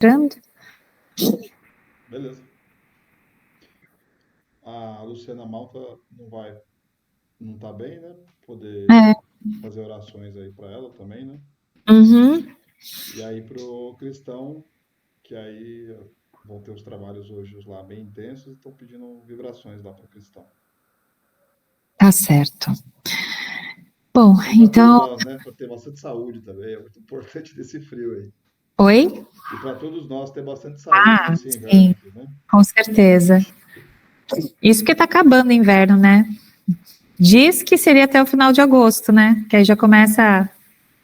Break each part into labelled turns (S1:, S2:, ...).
S1: entrando.
S2: Beleza. A Luciana Malta não tá bem, né? Poder fazer orações aí para ela também, né?
S1: Uhum.
S2: E aí pro Cristão, que aí vão ter os trabalhos hoje lá bem intensos, e estão pedindo vibrações lá para Cristão.
S1: Tá certo. Bom,
S2: E para
S1: então...
S2: todos nós, né? Para ter bastante saúde também, é muito importante desse frio aí.
S1: Oi?
S2: E para todos nós ter bastante saúde nesse inverno
S1: Sim,
S2: aqui, né?
S1: com certeza. Isso porque tá acabando o inverno, né? Diz que seria até o final de agosto, né? Que aí já começa...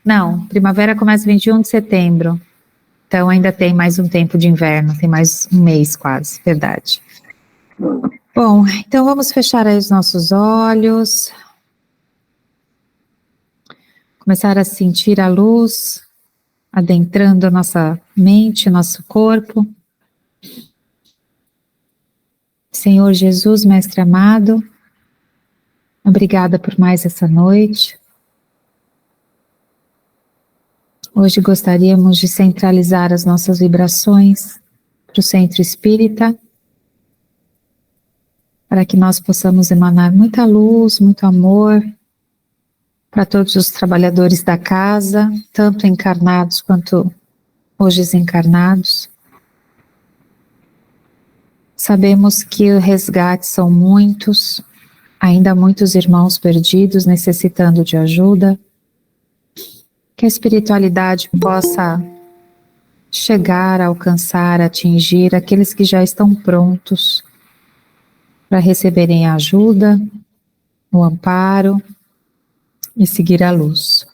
S1: Não, primavera começa 21 de setembro. Então ainda tem mais um tempo de inverno, tem mais um mês quase, verdade. Bom, então vamos fechar aí os nossos olhos. Começar a sentir a luz adentrando a nossa mente, nosso corpo. Senhor Jesus, Mestre amado, obrigada por mais essa noite. Hoje gostaríamos de centralizar as nossas vibrações para o centro espírita, para que nós possamos emanar muita luz, muito amor para todos os trabalhadores da casa, tanto encarnados quanto hoje desencarnados. Sabemos que os resgates são muitos, ainda muitos irmãos perdidos necessitando de ajuda, que a espiritualidade possa chegar, alcançar, atingir aqueles que já estão prontos para receberem a ajuda, o amparo e seguir a luz.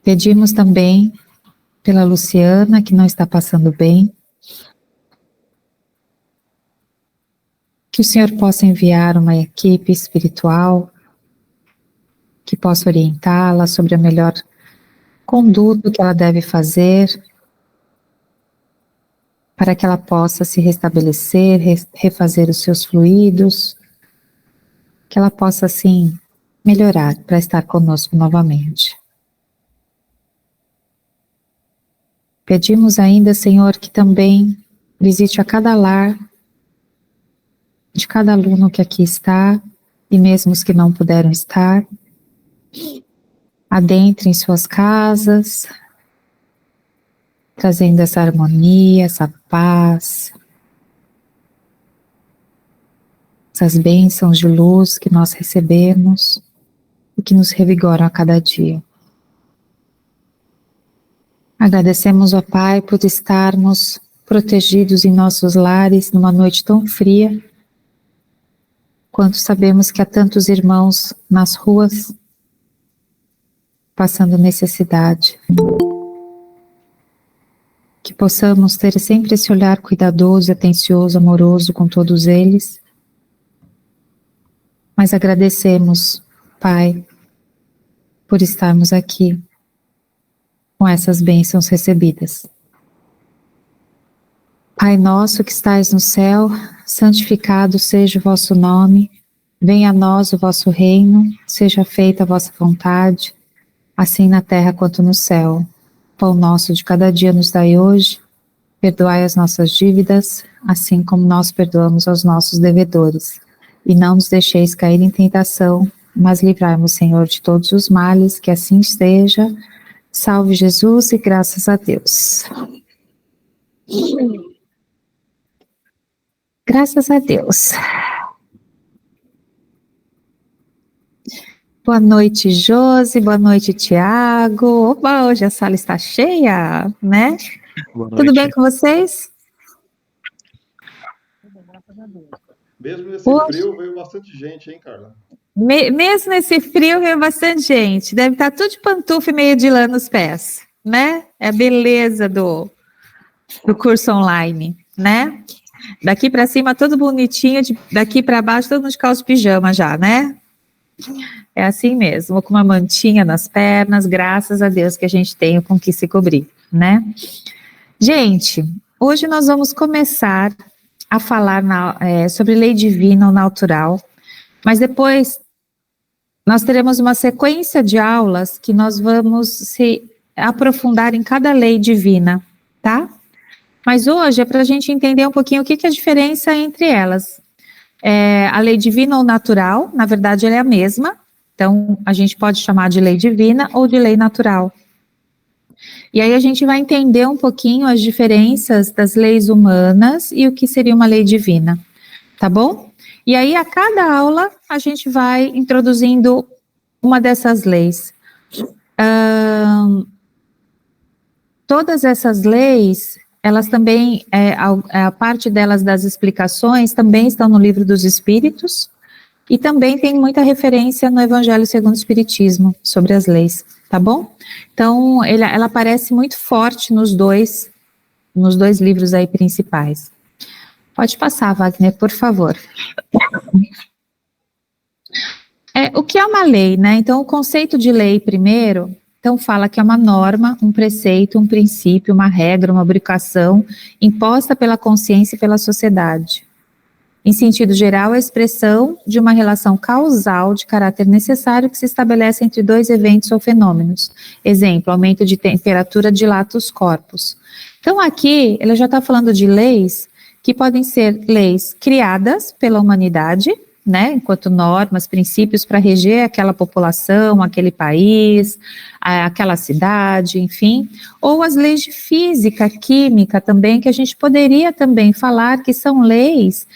S1: Pedimos também pela Luciana, que não está passando bem, que o Senhor possa enviar uma equipe espiritual que possa orientá-la sobre a melhor conduta que ela deve fazer para que ela possa se restabelecer, refazer os seus fluidos, que ela possa, assim, melhorar para estar conosco novamente. Pedimos ainda, Senhor, que também visite a cada lar, de cada aluno que aqui está, e mesmo os que não puderam estar, adentre em suas casas, trazendo essa harmonia, essa paz, essas bênçãos de luz que nós recebemos e que nos revigoram a cada dia. Agradecemos ao Pai por estarmos protegidos em nossos lares numa noite tão fria, quanto sabemos que há tantos irmãos nas ruas passando necessidade. Que possamos ter sempre esse olhar cuidadoso, atencioso, amoroso com todos eles. Mas agradecemos, Pai, por estarmos aqui com essas bênçãos recebidas. Pai nosso que estais no céu, santificado seja o vosso nome, venha a nós o vosso reino, seja feita a vossa vontade, assim na terra quanto no céu. Pão nosso de cada dia nos dai hoje, perdoai as nossas dívidas, assim como nós perdoamos aos nossos devedores. E não nos deixeis cair em tentação, mas livrai-nos, Senhor, de todos os males, que assim esteja. Salve Jesus e graças a Deus. Graças a Deus. Boa noite, Josi, boa noite, Tiago. Opa, hoje a sala está cheia, né?
S3: Boa noite.
S1: Tudo bem com vocês?
S2: Mesmo nesse frio, veio bastante gente, hein, Carla?
S1: Mesmo nesse frio, veio bastante gente. Deve estar tudo de pantufa e meia de lã nos pés, né? É a beleza do curso online, né? Daqui para cima, tudo bonitinho, daqui para baixo, todo mundo de calça pijama já, né? É assim mesmo, com uma mantinha nas pernas, graças a Deus que a gente tem com que se cobrir, né? Gente, hoje nós vamos começar a falar sobre lei divina ou natural, mas depois nós teremos uma sequência de aulas que nós vamos se aprofundar em cada lei divina, tá? Mas hoje é para a gente entender um pouquinho o que é a diferença entre elas. A lei divina ou natural, na verdade, ela é a mesma. Então, a gente pode chamar de lei divina ou de lei natural. E aí a gente vai entender um pouquinho as diferenças das leis humanas e o que seria uma lei divina, tá bom? E aí, a cada aula, a gente vai introduzindo uma dessas leis. Todas essas leis, elas também, a parte delas das explicações, também estão no Livro dos Espíritos, e também tem muita referência no Evangelho segundo o Espiritismo, sobre as leis, tá bom? Então, ela aparece muito forte nos dois livros aí principais. Pode passar, Wagner, por favor. O que é uma lei, né? Então, o conceito de lei, primeiro, então fala que é uma norma, um preceito, um princípio, uma regra, uma obrigação imposta pela consciência e pela sociedade. Em sentido geral, é a expressão de uma relação causal de caráter necessário que se estabelece entre dois eventos ou fenômenos. Exemplo, aumento de temperatura dilata os corpos. Então, aqui, ele já está falando de leis que podem ser leis criadas pela humanidade, né, enquanto normas, princípios para reger aquela população, aquele país, aquela cidade, enfim, ou as leis de física, química também, que a gente poderia também falar que são leis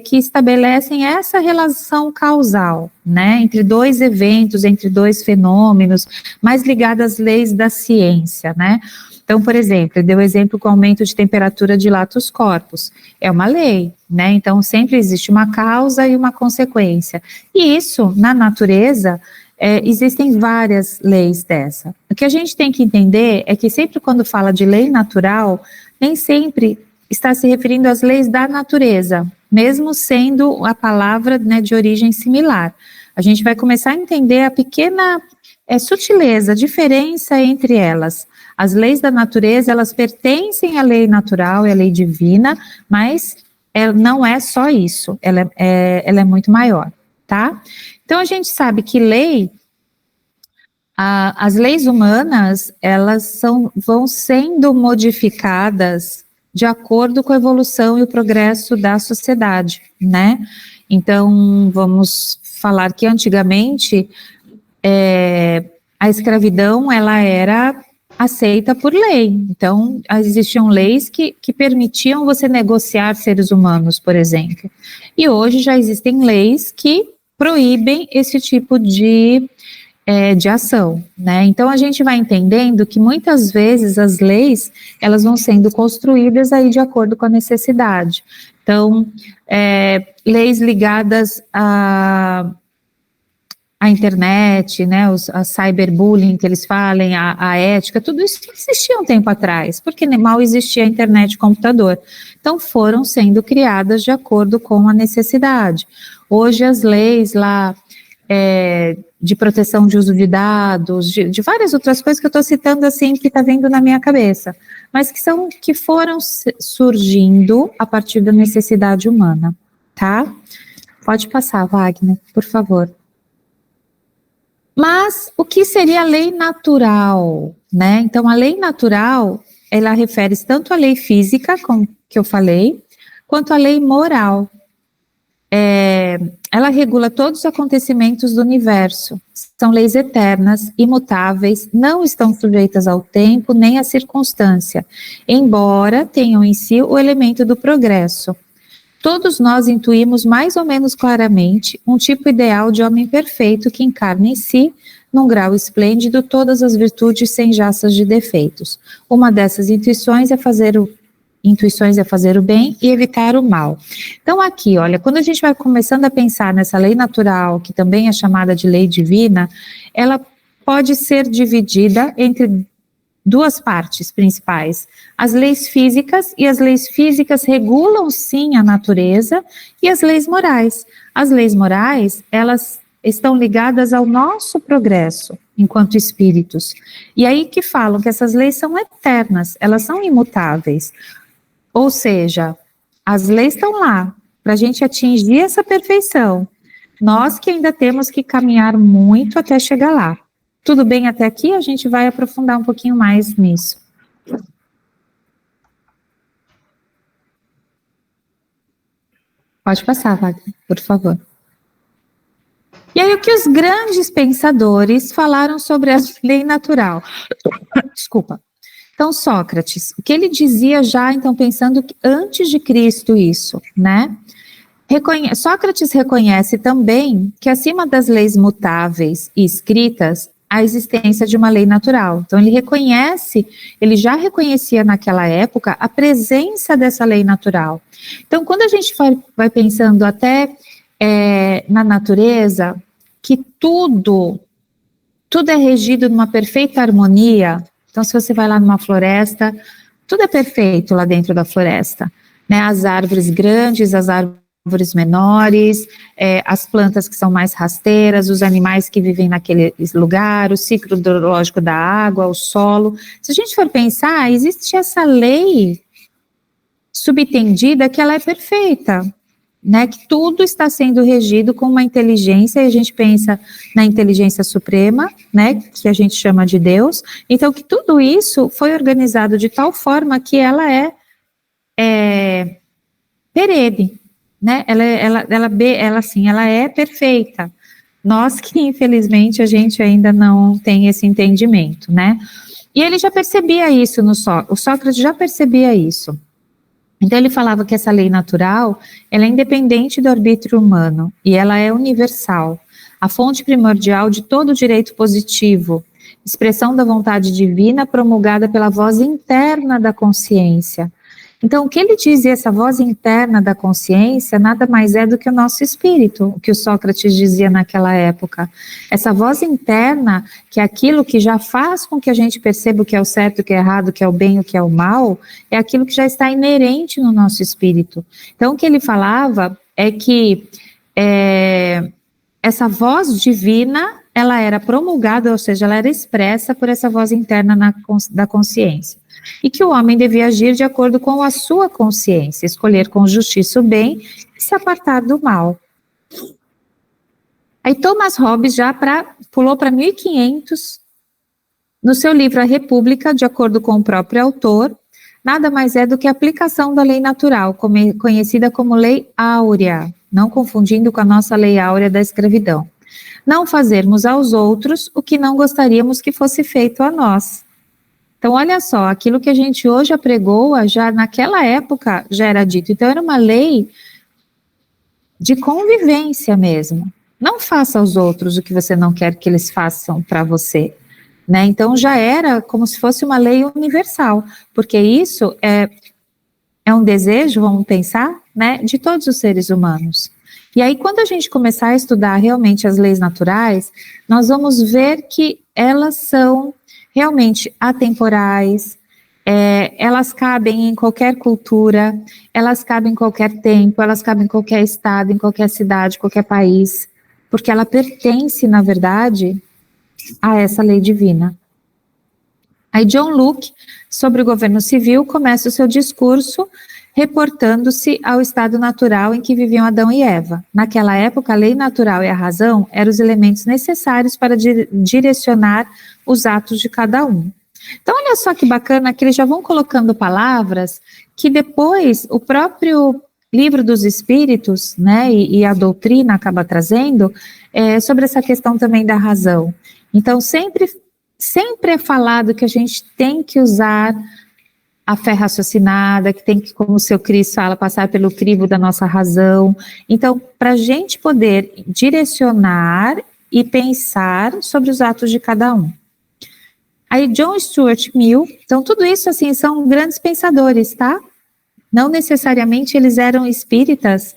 S1: que estabelecem essa relação causal, né, entre dois eventos, entre dois fenômenos, mais ligadas às leis da ciência, né. Então, por exemplo, ele deu exemplo com o aumento de temperatura dilata os corpos. É uma lei, né? Então, sempre existe uma causa e uma consequência. E isso, na natureza, existem várias leis dessa. O que a gente tem que entender é que sempre quando fala de lei natural, nem sempre está se referindo às leis da natureza, mesmo sendo a palavra, né, de origem similar. A gente vai começar a entender a pequena sutileza, a diferença entre elas. As leis da natureza, elas pertencem à lei natural e à lei divina, mas não é só isso, ela é muito maior, tá? Então, a gente sabe que as leis humanas, elas vão sendo modificadas de acordo com a evolução e o progresso da sociedade, né? Então, vamos falar que antigamente a escravidão, ela era aceita por lei. Então, existiam leis que permitiam você negociar seres humanos, por exemplo. E hoje já existem leis que proíbem esse tipo de ação, né? Então, a gente vai entendendo que muitas vezes as leis, elas vão sendo construídas aí de acordo com a necessidade. Então, leis ligadas a internet, né, a cyberbullying que eles falam, a ética, tudo isso existia um tempo atrás, porque mal existia a internet e computador. Então, foram sendo criadas de acordo com a necessidade. Hoje, as leis lá de proteção de uso de dados, de várias outras coisas que eu estou citando assim, que está vindo na minha cabeça, mas que foram surgindo a partir da necessidade humana, tá? Pode passar, Wagner, por favor. Mas o que seria a lei natural, né? Então, a lei natural, ela refere-se tanto à lei física, como que eu falei, quanto à lei moral. Ela regula todos os acontecimentos do universo. São leis eternas, imutáveis, não estão sujeitas ao tempo nem à circunstância, embora tenham em si o elemento do progresso. Todos nós intuímos mais ou menos claramente um tipo ideal de homem perfeito que encarna em si, num grau esplêndido, todas as virtudes sem jaças de defeitos. Uma dessas intuições é fazer o bem e evitar o mal. Então aqui, olha, quando a gente vai começando a pensar nessa lei natural, que também é chamada de lei divina, ela pode ser dividida entre duas partes principais. As leis físicas, e as leis físicas regulam sim a natureza, e as leis morais. As leis morais, elas estão ligadas ao nosso progresso enquanto espíritos. E aí que falam que essas leis são eternas, elas são imutáveis. Ou seja, as leis estão lá para a gente atingir essa perfeição. Nós que ainda temos que caminhar muito até chegar lá. Tudo bem até aqui? A gente vai aprofundar um pouquinho mais nisso. Pode passar, Wagner, por favor. E aí, o que os grandes pensadores falaram sobre a lei natural? Desculpa. Então, Sócrates, o que ele dizia já, então, pensando que antes de Cristo isso, né? Sócrates reconhece também que acima das leis mutáveis e escritas, a existência de uma lei natural. Então, ele já reconhecia naquela época a presença dessa lei natural. Então, quando a gente vai pensando até na natureza, que tudo é regido numa perfeita harmonia. Então, se você vai lá numa floresta, tudo é perfeito lá dentro da floresta, né? As árvores grandes, as árvores menores, as plantas que são mais rasteiras, os animais que vivem naquele lugar, o ciclo hidrológico da água, o solo. Se a gente for pensar, existe essa lei subentendida que ela é perfeita, né, que tudo está sendo regido com uma inteligência, e a gente pensa na inteligência suprema, né, que a gente chama de Deus. Então, que tudo isso foi organizado de tal forma que ela é perene, né, ela é perfeita. Nós que, infelizmente, a gente ainda não tem esse entendimento, né. E ele já percebia isso o Sócrates já percebia isso. Então, ele falava que essa lei natural, ela é independente do arbítrio humano, e ela é universal, a fonte primordial de todo direito positivo, expressão da vontade divina promulgada pela voz interna da consciência. Então, o que ele dizia, essa voz interna da consciência, nada mais é do que o nosso espírito, o que o Sócrates dizia naquela época. Essa voz interna, que é aquilo que já faz com que a gente perceba o que é o certo, o que é errado, o que é o bem, o que é o mal, é aquilo que já está inerente no nosso espírito. Então, o que ele falava é que essa voz divina, ela era promulgada, ou seja, ela era expressa por essa voz interna da consciência. E que o homem devia agir de acordo com a sua consciência, escolher com justiça o bem e se apartar do mal. Aí Thomas Hobbes pulou para 1500, no seu livro A República, de acordo com o próprio autor, nada mais é do que a aplicação da lei natural, conhecida como lei áurea, não confundindo com a nossa lei áurea da escravidão. Não fazermos aos outros o que não gostaríamos que fosse feito a nós. Então, olha só, aquilo que a gente hoje apregoa, já naquela época já era dito. Então, era uma lei de convivência mesmo. Não faça aos outros o que você não quer que eles façam para você, né? Então, já era como se fosse uma lei universal, porque isso é um desejo, vamos pensar, né, de todos os seres humanos. E aí, quando a gente começar a estudar realmente as leis naturais, nós vamos ver que elas são realmente atemporais, elas cabem em qualquer cultura, elas cabem em qualquer tempo, elas cabem em qualquer estado, em qualquer cidade, qualquer país, porque ela pertence, na verdade, a essa lei divina. Aí John Locke, sobre o governo civil, começa o seu discurso reportando-se ao estado natural em que viviam Adão e Eva. Naquela época, a lei natural e a razão eram os elementos necessários para direcionar os atos de cada um. Então, olha só que bacana que eles já vão colocando palavras que depois o próprio livro dos Espíritos, né, e a doutrina acaba trazendo sobre essa questão também da razão. Então, sempre é falado que a gente tem que usar a fé raciocinada, que tem que, como o seu Cris fala, passar pelo crivo da nossa razão. Então, para a gente poder direcionar e pensar sobre os atos de cada um. Aí, John Stuart Mill, então tudo isso, assim, são grandes pensadores, tá? Não necessariamente eles eram espíritas,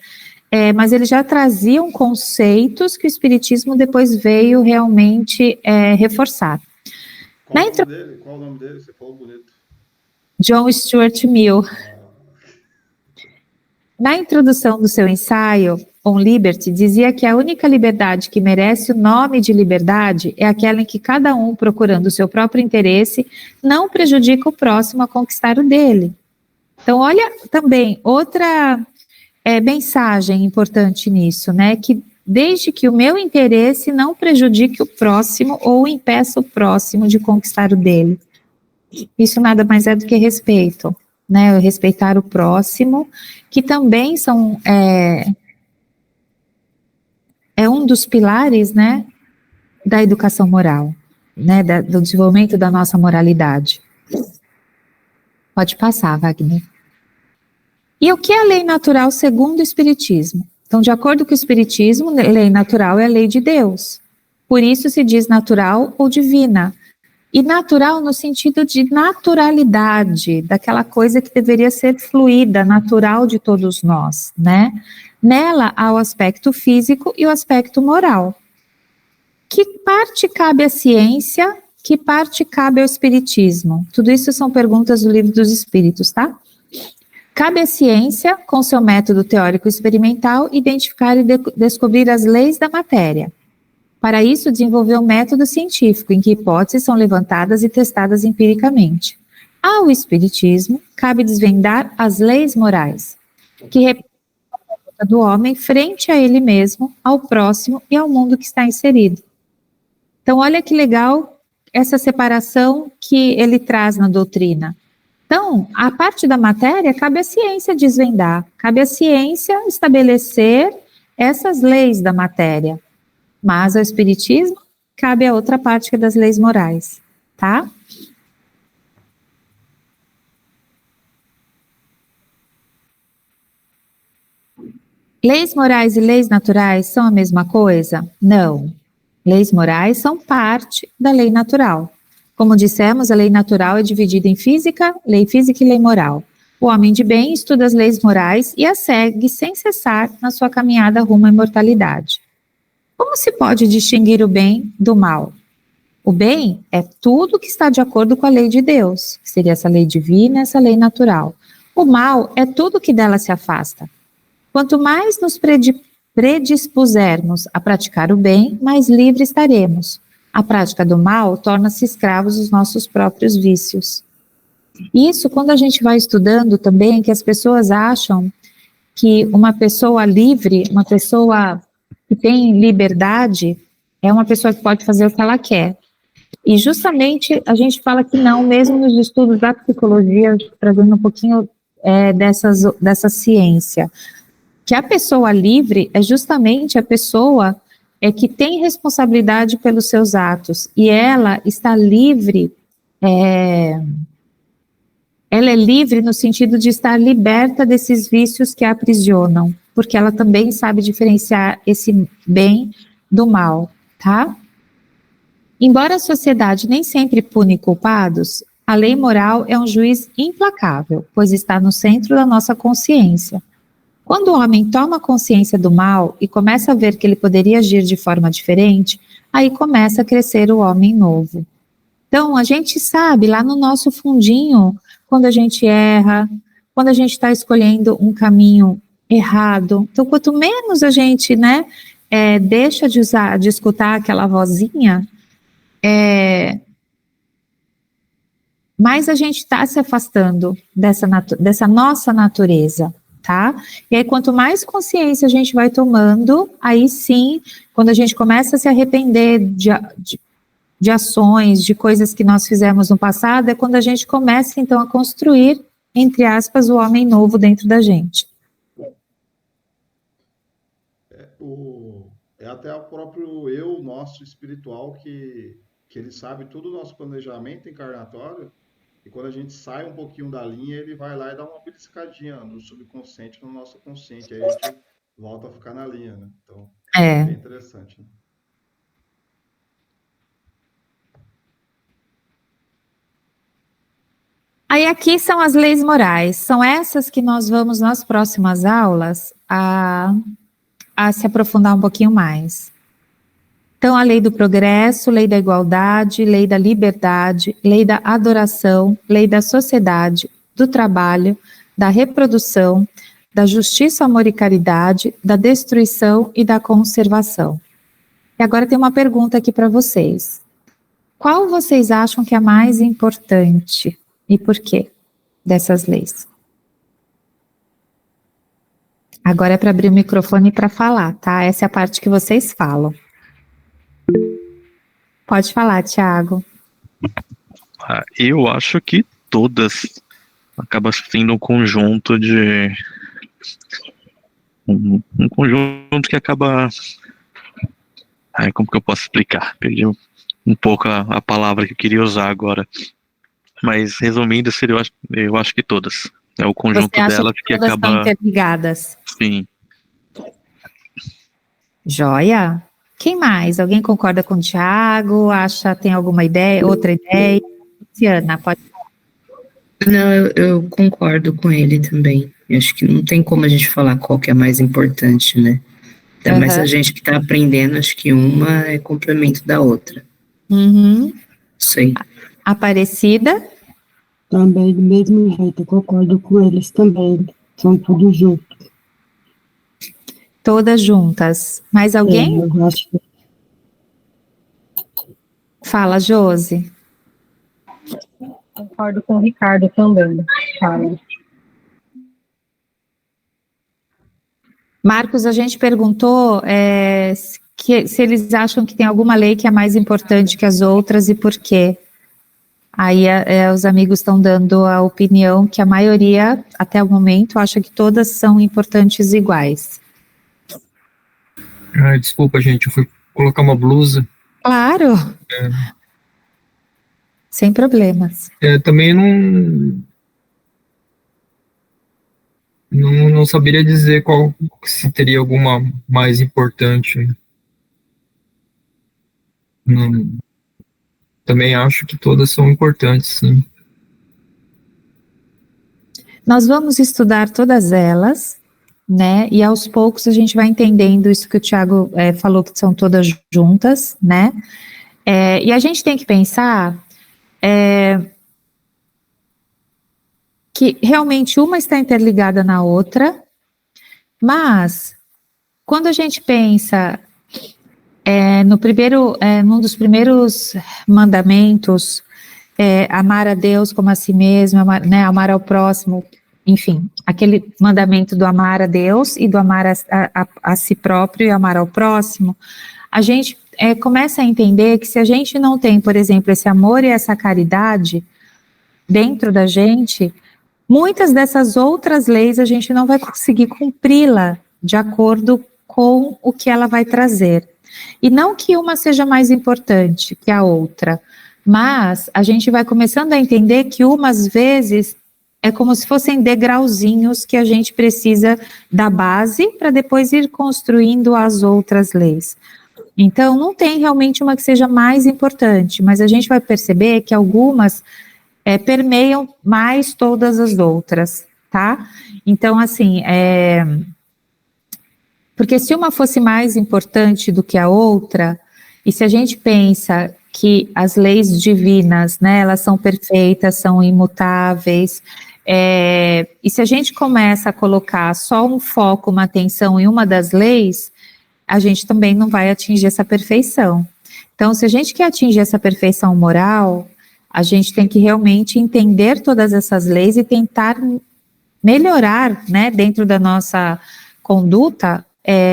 S1: mas eles já traziam conceitos que o espiritismo depois veio realmente reforçar.
S2: Qual o nome dele? Você falou bonito.
S1: John Stuart Mill. Na introdução do seu ensaio, On Liberty, dizia que a única liberdade que merece o nome de liberdade é aquela em que cada um, procurando o seu próprio interesse, não prejudica o próximo a conquistar o dele. Então, olha também outra mensagem importante nisso, né? Que desde que o meu interesse não prejudique o próximo ou impeça o próximo de conquistar o dele. Isso nada mais é do que respeito, né? O respeitar o próximo, que também é um dos pilares, né, da educação moral, né, do desenvolvimento da nossa moralidade. Pode passar, Wagner. E o que é a lei natural segundo o Espiritismo? Então, de acordo com o Espiritismo, lei natural é a lei de Deus. Por isso se diz natural ou divina. E natural no sentido de naturalidade, daquela coisa que deveria ser fluida, natural de todos nós, né? Nela há o aspecto físico e o aspecto moral. Que parte cabe à ciência, que parte cabe ao espiritismo? Tudo isso são perguntas do Livro dos Espíritos, tá? Cabe à ciência, com seu método teórico experimental, identificar e descobrir as leis da matéria. Para isso, desenvolveu um método científico, em que hipóteses são levantadas e testadas empiricamente. Ao espiritismo, cabe desvendar as leis morais, que representam a conduta do homem frente a ele mesmo, ao próximo e ao mundo que está inserido. Então, olha que legal essa separação que ele traz na doutrina. Então, a parte da matéria cabe à ciência desvendar, cabe à ciência estabelecer essas leis da matéria, mas ao espiritismo cabe a outra parte que é das leis morais, tá? Leis morais e leis naturais são a mesma coisa? Não. Leis morais são parte da lei natural. Como dissemos, a lei natural é dividida em lei física e lei moral. O homem de bem estuda as leis morais e as segue sem cessar na sua caminhada rumo à imortalidade. Como se pode distinguir o bem do mal? O bem é tudo que está de acordo com a lei de Deus, que seria essa lei divina, essa lei natural. O mal é tudo que dela se afasta. Quanto mais nos predispusermos a praticar o bem, mais livres estaremos. A prática do mal torna-se escravos dos nossos próprios vícios. Isso, quando a gente vai estudando também, que as pessoas acham que uma pessoa livre, uma pessoa que tem liberdade, é uma pessoa que pode fazer o que ela quer. E justamente a gente fala que não, mesmo nos estudos da psicologia, trazendo um pouquinho dessa ciência, que a pessoa livre é justamente a pessoa que tem responsabilidade pelos seus atos, e ela está livre, ela é livre no sentido de estar liberta desses vícios que a aprisionam, porque ela também sabe diferenciar esse bem do mal, tá? Embora a sociedade nem sempre pune culpados, a lei moral é um juiz implacável, pois está no centro da nossa consciência. Quando o homem toma consciência do mal e começa a ver que ele poderia agir de forma diferente, aí começa a crescer o homem novo. Então, a gente sabe lá no nosso fundinho, quando a gente erra, quando a gente está escolhendo um caminho errado. Então, quanto menos a gente, deixa de escutar aquela vozinha, mais a gente está se afastando dessa nossa natureza. Tá? E aí, quanto mais consciência a gente vai tomando, aí sim, quando a gente começa a se arrepender de ações, de coisas que nós fizemos no passado, é quando a gente começa, então, a construir, entre aspas, o homem novo dentro da gente.
S2: É até o próprio eu nosso espiritual que ele sabe todo o nosso planejamento encarnatório. E quando a gente sai um pouquinho da linha, ele vai lá e dá uma beliscadinha no subconsciente, no nosso consciente. Aí a gente volta a ficar na linha, né? Então, é bem interessante, né?
S1: Aí aqui são as leis morais. São essas que nós vamos, nas próximas aulas, a se aprofundar um pouquinho mais. Então, a lei do progresso, lei da igualdade, lei da liberdade, lei da adoração, lei da sociedade, do trabalho, da reprodução, da justiça, amor e caridade, da destruição e da conservação. E agora tem uma pergunta aqui para vocês. Qual vocês acham que é a mais importante e por quê dessas leis? Agora é para abrir o microfone para falar, tá? Essa é a parte que vocês falam. Pode falar, Thiago.
S3: Eu acho que todas. acaba sendo um conjunto de um conjunto que acaba, como que eu posso explicar? Perdi um pouco a palavra que eu queria usar agora, mas resumindo, seria, eu acho que todas. É o
S1: Você
S3: conjunto
S1: acha
S3: delas
S1: que
S3: que
S1: todas estão
S3: acaba,
S1: interligadas?
S3: sim.
S1: Joia? Quem mais? Alguém concorda com o Tiago? Tem alguma ideia, outra ideia? Luciana, pode.
S4: Não, eu concordo com ele também. Eu acho que não tem como a gente falar qual que é mais importante, né? Ainda mais a
S1: Aham.
S4: gente que está aprendendo, acho que uma é complemento da outra.
S1: Uhum.
S4: Isso aí.
S1: Aparecida?
S5: Também do mesmo jeito, eu concordo com eles também. São tudo junto.
S1: Todas juntas. Mais alguém?
S5: Eu acho que
S1: Fala, Josi.
S6: Concordo com o Ricardo também. Fala.
S1: Marcos, a gente perguntou se eles acham que tem alguma lei que é mais importante que as outras e por quê. Aí os amigos estão dando a opinião que a maioria, até o momento, acha que todas são importantes iguais.
S7: Desculpa, gente, eu fui colocar uma blusa.
S1: Claro. Sem problemas.
S7: Também não saberia dizer se teria alguma mais importante. Também acho que todas são importantes, sim.
S1: Nós vamos estudar todas elas, né? E aos poucos a gente vai entendendo isso que o Tiago falou, que são todas juntas, né? E a gente tem que pensar que realmente uma está interligada na outra, mas quando a gente pensa num dos primeiros mandamentos, amar a Deus como a si mesmo, amar ao próximo, enfim, aquele mandamento do amar a Deus e do amar a si próprio e amar ao próximo, a gente começa a entender que se a gente não tem, por exemplo, esse amor e essa caridade dentro da gente, muitas dessas outras leis a gente não vai conseguir cumpri-la de acordo com o que ela vai trazer. E não que uma seja mais importante que a outra, mas a gente vai começando a entender que umas vezes é como se fossem degrauzinhos que a gente precisa da base para depois ir construindo as outras leis. Então, não tem realmente uma que seja mais importante, mas a gente vai perceber que algumas permeiam mais todas as outras, tá? Então, assim, porque se uma fosse mais importante do que a outra, e se a gente pensa que as leis divinas, né, elas são perfeitas, são imutáveis, e se a gente começa a colocar só um foco, uma atenção em uma das leis, a gente também não vai atingir essa perfeição. Então, se a gente quer atingir essa perfeição moral, a gente tem que realmente entender todas essas leis e tentar melhorar, né, dentro da nossa conduta,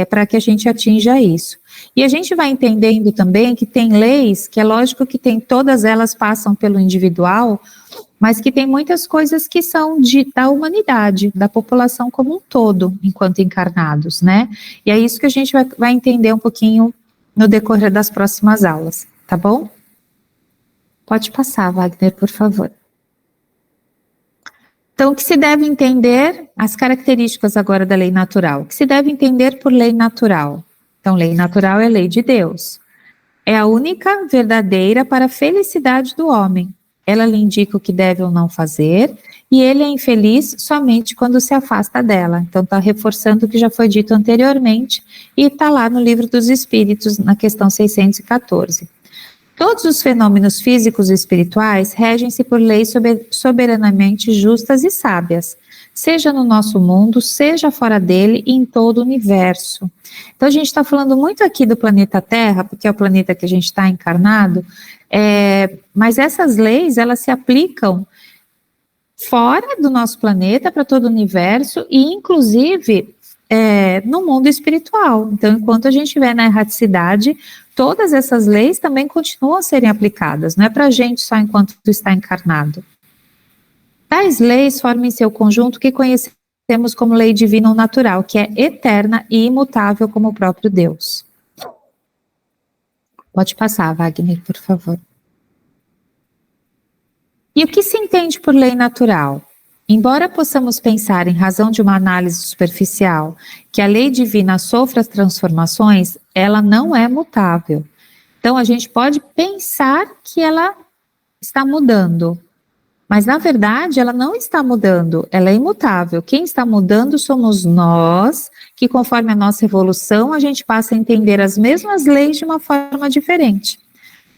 S1: para que a gente atinja isso. E a gente vai entendendo também que tem leis, que é lógico que todas elas passam pelo individual, mas que tem muitas coisas que são da humanidade, da população como um todo, enquanto encarnados, né? E é isso que a gente vai entender um pouquinho no decorrer das próximas aulas, tá bom? Pode passar, Wagner, por favor. Então, o que se deve entender, as características agora da lei natural, o que se deve entender por lei natural? Então, lei natural é lei de Deus. É a única verdadeira para a felicidade do homem. Ela lhe indica o que deve ou não fazer, e ele é infeliz somente quando se afasta dela. Então, está reforçando o que já foi dito anteriormente, e está lá no Livro dos Espíritos, na questão 614. Todos os fenômenos físicos e espirituais regem-se por leis soberanamente justas e sábias, seja no nosso mundo, seja fora dele e em todo o universo. Então, a gente está falando muito aqui do planeta Terra, porque é o planeta que a gente está encarnado, mas essas leis, elas se aplicam fora do nosso planeta, para todo o universo, e inclusive no mundo espiritual. Então, enquanto a gente estiver na erraticidade, todas essas leis também continuam a serem aplicadas, não é para a gente só enquanto está encarnado. Tais leis formam em seu conjunto o que conhecemos como lei divina ou natural, que é eterna e imutável como o próprio Deus. Pode passar, Wagner, por favor. E o que se entende por lei natural? Embora possamos pensar, em razão de uma análise superficial, que a lei divina sofra transformações, ela não é mutável. Então, a gente pode pensar que ela está mudando, mas, na verdade, ela não está mudando, ela é imutável. Quem está mudando somos nós, que conforme a nossa evolução, a gente passa a entender as mesmas leis de uma forma diferente.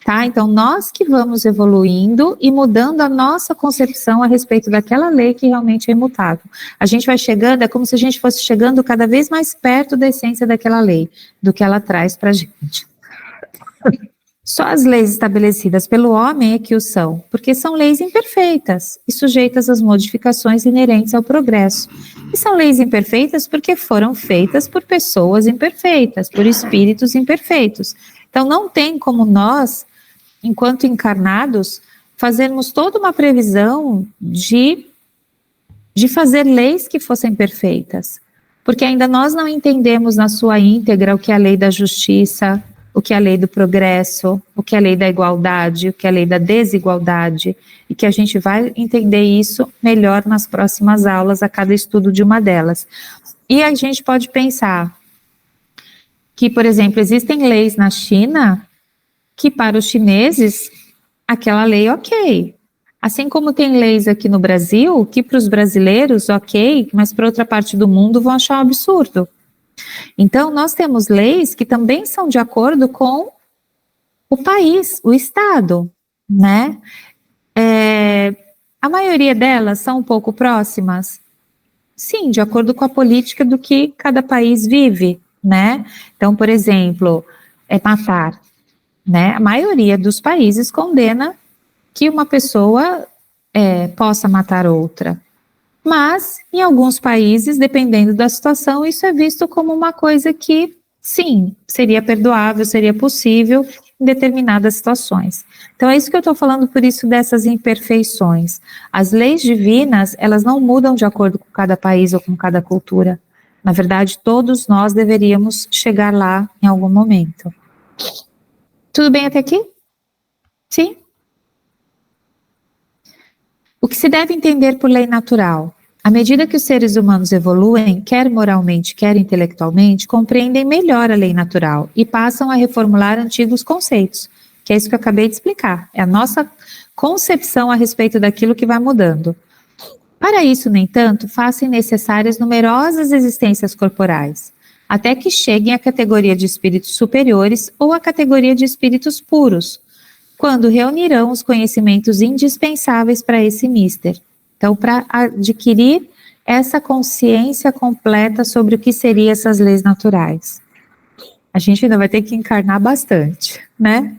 S1: Tá? Então, nós que vamos evoluindo e mudando a nossa concepção a respeito daquela lei que realmente é imutável. A gente vai chegando, é como se a gente fosse chegando cada vez mais perto da essência daquela lei, do que ela traz para a gente. Só as leis estabelecidas pelo homem é que o são, porque são leis imperfeitas e sujeitas às modificações inerentes ao progresso. E são leis imperfeitas porque foram feitas por pessoas imperfeitas, por espíritos imperfeitos. Então, não tem como nós, enquanto encarnados, fazermos toda uma previsão de fazer leis que fossem perfeitas, porque ainda nós não entendemos na sua íntegra o que é a lei da justiça, o que é a lei do progresso, o que é a lei da igualdade, o que é a lei da desigualdade, e que a gente vai entender isso melhor nas próximas aulas, a cada estudo de uma delas. E a gente pode pensar que, por exemplo, existem leis na China que para os chineses, aquela lei ok. Assim como tem leis aqui no Brasil, que para os brasileiros ok, mas para outra parte do mundo vão achar um absurdo. Então, nós temos leis que também são de acordo com o país, o Estado, né? A maioria delas são um pouco próximas? Sim, de acordo com a política do que cada país vive, né? Então, por exemplo, matar, né? A maioria dos países condena que uma pessoa possa matar outra. Mas, em alguns países, dependendo da situação, isso é visto como uma coisa que, sim, seria perdoável, seria possível em determinadas situações. Então, é isso que eu estou falando, por isso, dessas imperfeições. As leis divinas, elas não mudam de acordo com cada país ou com cada cultura. Na verdade, todos nós deveríamos chegar lá em algum momento. Tudo bem até aqui? Sim? O que se deve entender por lei natural? À medida que os seres humanos evoluem, quer moralmente, quer intelectualmente, compreendem melhor a lei natural e passam a reformular antigos conceitos, que é isso que eu acabei de explicar. É a nossa concepção a respeito daquilo que vai mudando. Para isso, no entanto, fazem necessárias numerosas existências corporais, até que cheguem à categoria de espíritos superiores ou à categoria de espíritos puros, quando reunirão os conhecimentos indispensáveis para esse mister. Então, para adquirir essa consciência completa sobre o que seriam essas leis naturais. A gente ainda vai ter que encarnar bastante, né?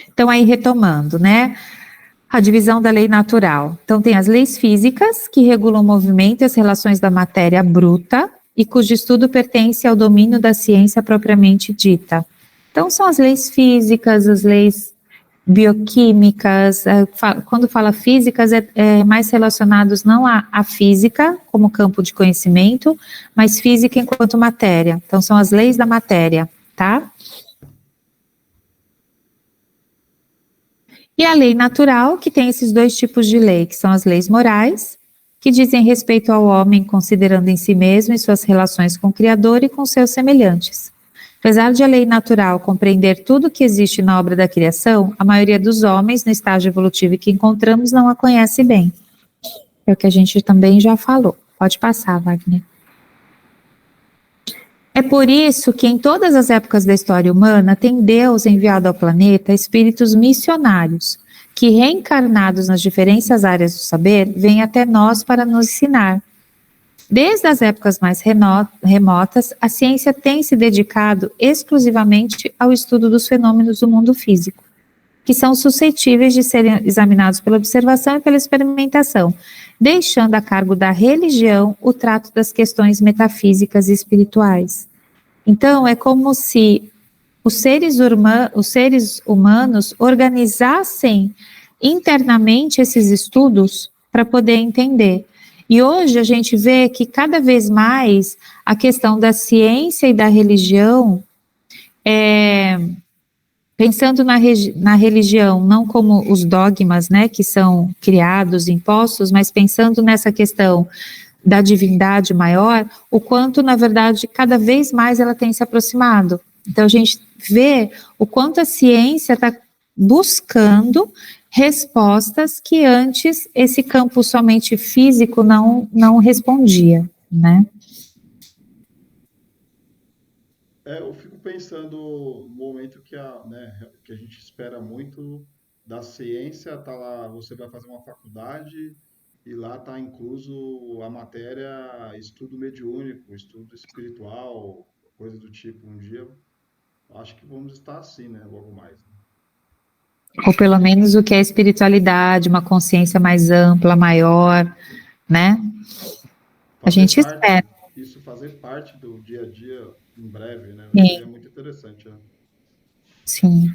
S1: Então, aí retomando, né? A divisão da lei natural. Então, tem as leis físicas, que regulam o movimento e as relações da matéria bruta, e cujo estudo pertence ao domínio da ciência propriamente dita. Então, são as leis físicas, as leis bioquímicas, quando fala físicas, é mais relacionados não à física, como campo de conhecimento, mas física enquanto matéria. Então, são as leis da matéria, tá? E a lei natural, que tem esses dois tipos de lei, que são as leis morais, que dizem respeito ao homem considerando em si mesmo e suas relações com o Criador e com seus semelhantes. Apesar de a lei natural compreender tudo o que existe na obra da criação, a maioria dos homens, no estágio evolutivo que encontramos, não a conhece bem. É o que a gente também já falou. Pode passar, Wagner. É por isso que em todas as épocas da história humana tem Deus enviado ao planeta espíritos missionários, que reencarnados nas diferentes áreas do saber, vêm até nós para nos ensinar. Desde as épocas mais remotas, a ciência tem se dedicado exclusivamente ao estudo dos fenômenos do mundo físico, que são suscetíveis de serem examinados pela observação e pela experimentação, deixando a cargo da religião o trato das questões metafísicas e espirituais. Então, é como se os seres humanos organizassem internamente esses estudos para poder entender. E hoje a gente vê que cada vez mais a questão da ciência e da religião, pensando na religião, não como os dogmas, né, que são criados, impostos, mas pensando nessa questão da divindade maior, o quanto, na verdade, cada vez mais ela tem se aproximado. Então, a gente vê o quanto a ciência está buscando respostas que antes esse campo somente físico não respondia, né?
S2: Eu fico pensando no momento que que a gente espera muito da ciência, tá lá, você vai fazer uma faculdade e lá está incluso a matéria estudo mediúnico, estudo espiritual, coisa do tipo. Um dia, acho que vamos estar assim, né? Logo mais.
S1: Ou pelo menos o que é espiritualidade, uma consciência mais ampla, maior, né? A gente espera.
S2: Isso fazer parte do dia a dia em breve, né?
S1: Sim.
S2: É muito interessante, né?
S1: Sim.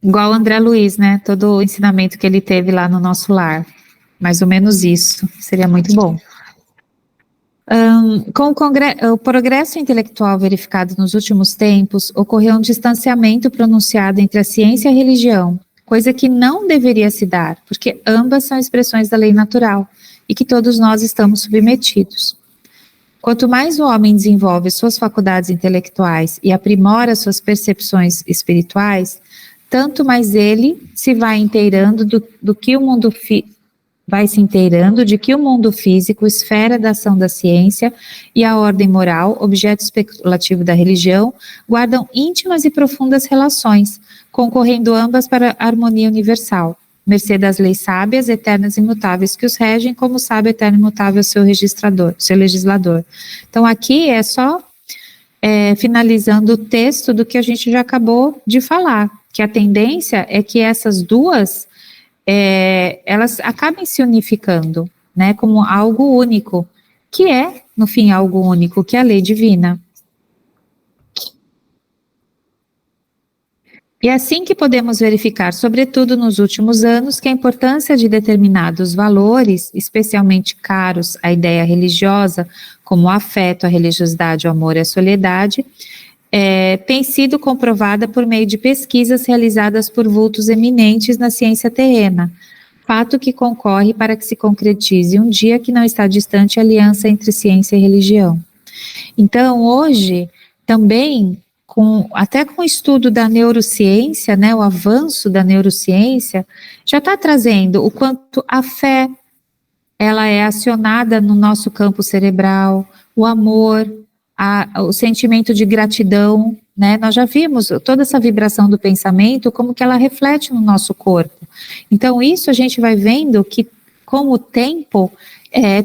S1: Igual o André Luiz, né? Todo o ensinamento que ele teve lá no nosso lar. Mais ou menos isso. Seria muito bom. Com o progresso intelectual verificado nos últimos tempos, ocorreu um distanciamento pronunciado entre a ciência e a religião, coisa que não deveria se dar, porque ambas são expressões da lei natural e que todos nós estamos submetidos. Quanto mais o homem desenvolve suas faculdades intelectuais e aprimora suas percepções espirituais, tanto mais ele se vai inteirando do que o mundo vai se inteirando de que o mundo físico, esfera da ação da ciência, e a ordem moral, objeto especulativo da religião, guardam íntimas e profundas relações, concorrendo ambas para a harmonia universal, mercê das leis sábias, eternas e imutáveis que os regem, como sábio, eterno e imutável seu legislador. Então aqui é só finalizando o texto do que a gente já acabou de falar, que a tendência é que essas duas elas acabem se unificando, né, como algo único, que é, no fim, algo único, que é a lei divina. E é assim que podemos verificar, sobretudo nos últimos anos, que a importância de determinados valores, especialmente caros à ideia religiosa, como o afeto, a religiosidade, o amor e a soledade, tem sido comprovada por meio de pesquisas realizadas por vultos eminentes na ciência terrena, fato que concorre para que se concretize um dia que não está distante a aliança entre ciência e religião. Então, hoje, também, até com o estudo da neurociência, né, o avanço da neurociência, já está trazendo o quanto a fé, ela é acionada no nosso campo cerebral, o amor, o sentimento de gratidão, né? Nós já vimos toda essa vibração do pensamento, como que ela reflete no nosso corpo. Então, isso a gente vai vendo que, com o tempo,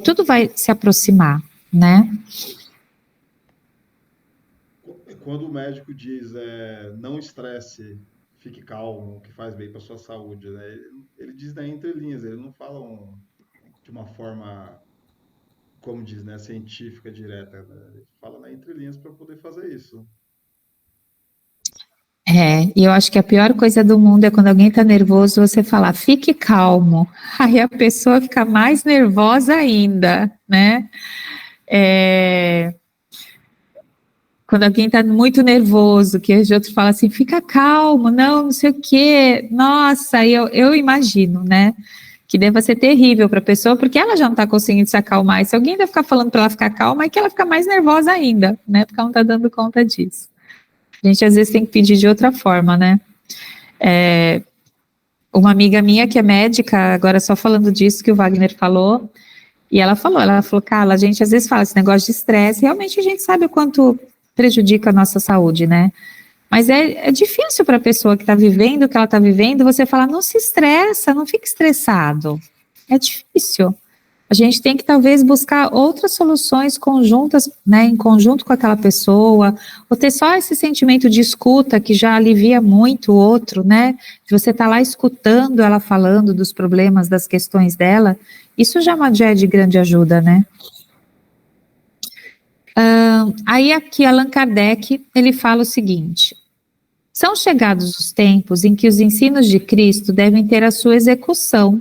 S1: tudo vai se aproximar, né?
S2: Quando o médico diz não estresse, fique calmo, que faz bem para sua saúde, né? Ele diz entre linhas, ele não fala de uma forma, como diz, né, científica direta, né? Ele fala na entrelinhas para poder fazer isso.
S1: E eu acho que a pior coisa do mundo é quando alguém está nervoso, você falar, fique calmo, aí a pessoa fica mais nervosa ainda, né? Quando alguém está muito nervoso, que os outros falam assim, fica calmo, não sei o quê, nossa, eu imagino, né? Que deva ser terrível para a pessoa, porque ela já não está conseguindo se acalmar. E se alguém vai ficar falando para ela ficar calma, é que ela fica mais nervosa ainda, né? Porque ela não está dando conta disso. A gente às vezes tem que pedir de outra forma, né? Uma amiga minha que é médica, agora só falando disso que o Wagner falou, e ela falou, Carla, a gente às vezes fala esse negócio de estresse, realmente a gente sabe o quanto prejudica a nossa saúde, né? Mas é difícil para a pessoa que está vivendo o que ela está vivendo, você falar, não se estressa, não fique estressado. É difícil. A gente tem que talvez buscar outras soluções conjuntas, né, em conjunto com aquela pessoa, ou ter só esse sentimento de escuta que já alivia muito o outro, né? De você estar lá escutando ela falando dos problemas, das questões dela, isso já é de grande ajuda, né? Aí aqui Allan Kardec, ele fala o seguinte: são chegados os tempos em que os ensinos de Cristo devem ter a sua execução,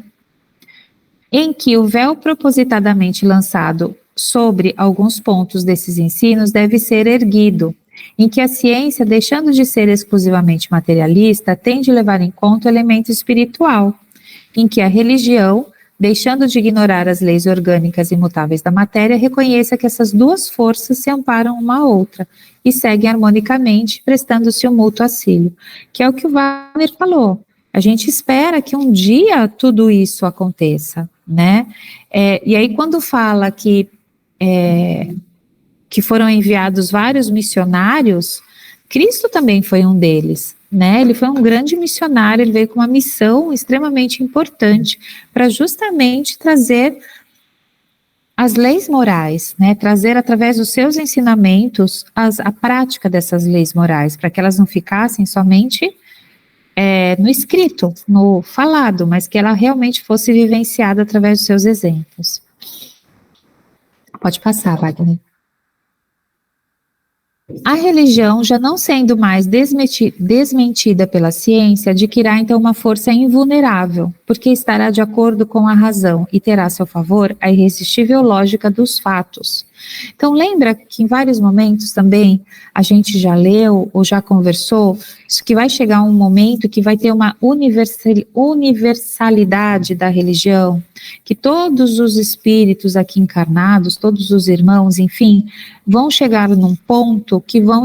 S1: em que o véu propositadamente lançado sobre alguns pontos desses ensinos deve ser erguido, em que a ciência, deixando de ser exclusivamente materialista, tem de levar em conta o elemento espiritual, em que a religião, deixando de ignorar as leis orgânicas imutáveis da matéria, reconheça que essas duas forças se amparam uma à outra e seguem harmonicamente, prestando-se um mútuo auxílio, que é o que o Wagner falou. A gente espera que um dia tudo isso aconteça, né? E aí quando fala que foram enviados vários missionários, Cristo também foi um deles, né? Ele foi um grande missionário, ele veio com uma missão extremamente importante para justamente trazer as leis morais, né? Trazer através dos seus ensinamentos a prática dessas leis morais, para que elas não ficassem somente no escrito, no falado, mas que ela realmente fosse vivenciada através dos seus exemplos. Pode passar, Wagner. A religião, já não sendo mais desmentida pela ciência, adquirirá então uma força invulnerável, porque estará de acordo com a razão e terá a seu favor a irresistível lógica dos fatos. Então lembra que em vários momentos também a gente já leu ou já conversou que vai chegar um momento que vai ter uma universalidade da religião, que todos os espíritos aqui encarnados, todos os irmãos, enfim, vão chegar num ponto que vão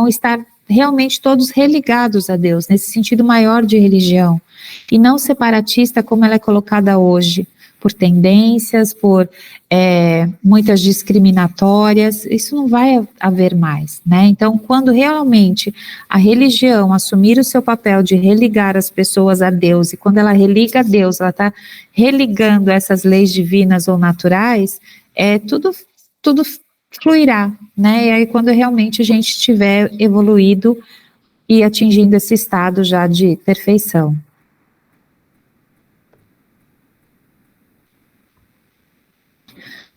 S1: estar realmente todos religados a Deus, nesse sentido maior de religião, e não separatista como ela é colocada hoje, por tendências, por muitas discriminatórias. Isso não vai haver mais, né? Então, quando realmente a religião assumir o seu papel de religar as pessoas a Deus, e quando ela religa a Deus, ela está religando essas leis divinas ou naturais, tudo fluirá, né? E aí, quando realmente a gente estiver evoluído e atingindo esse estado já de perfeição.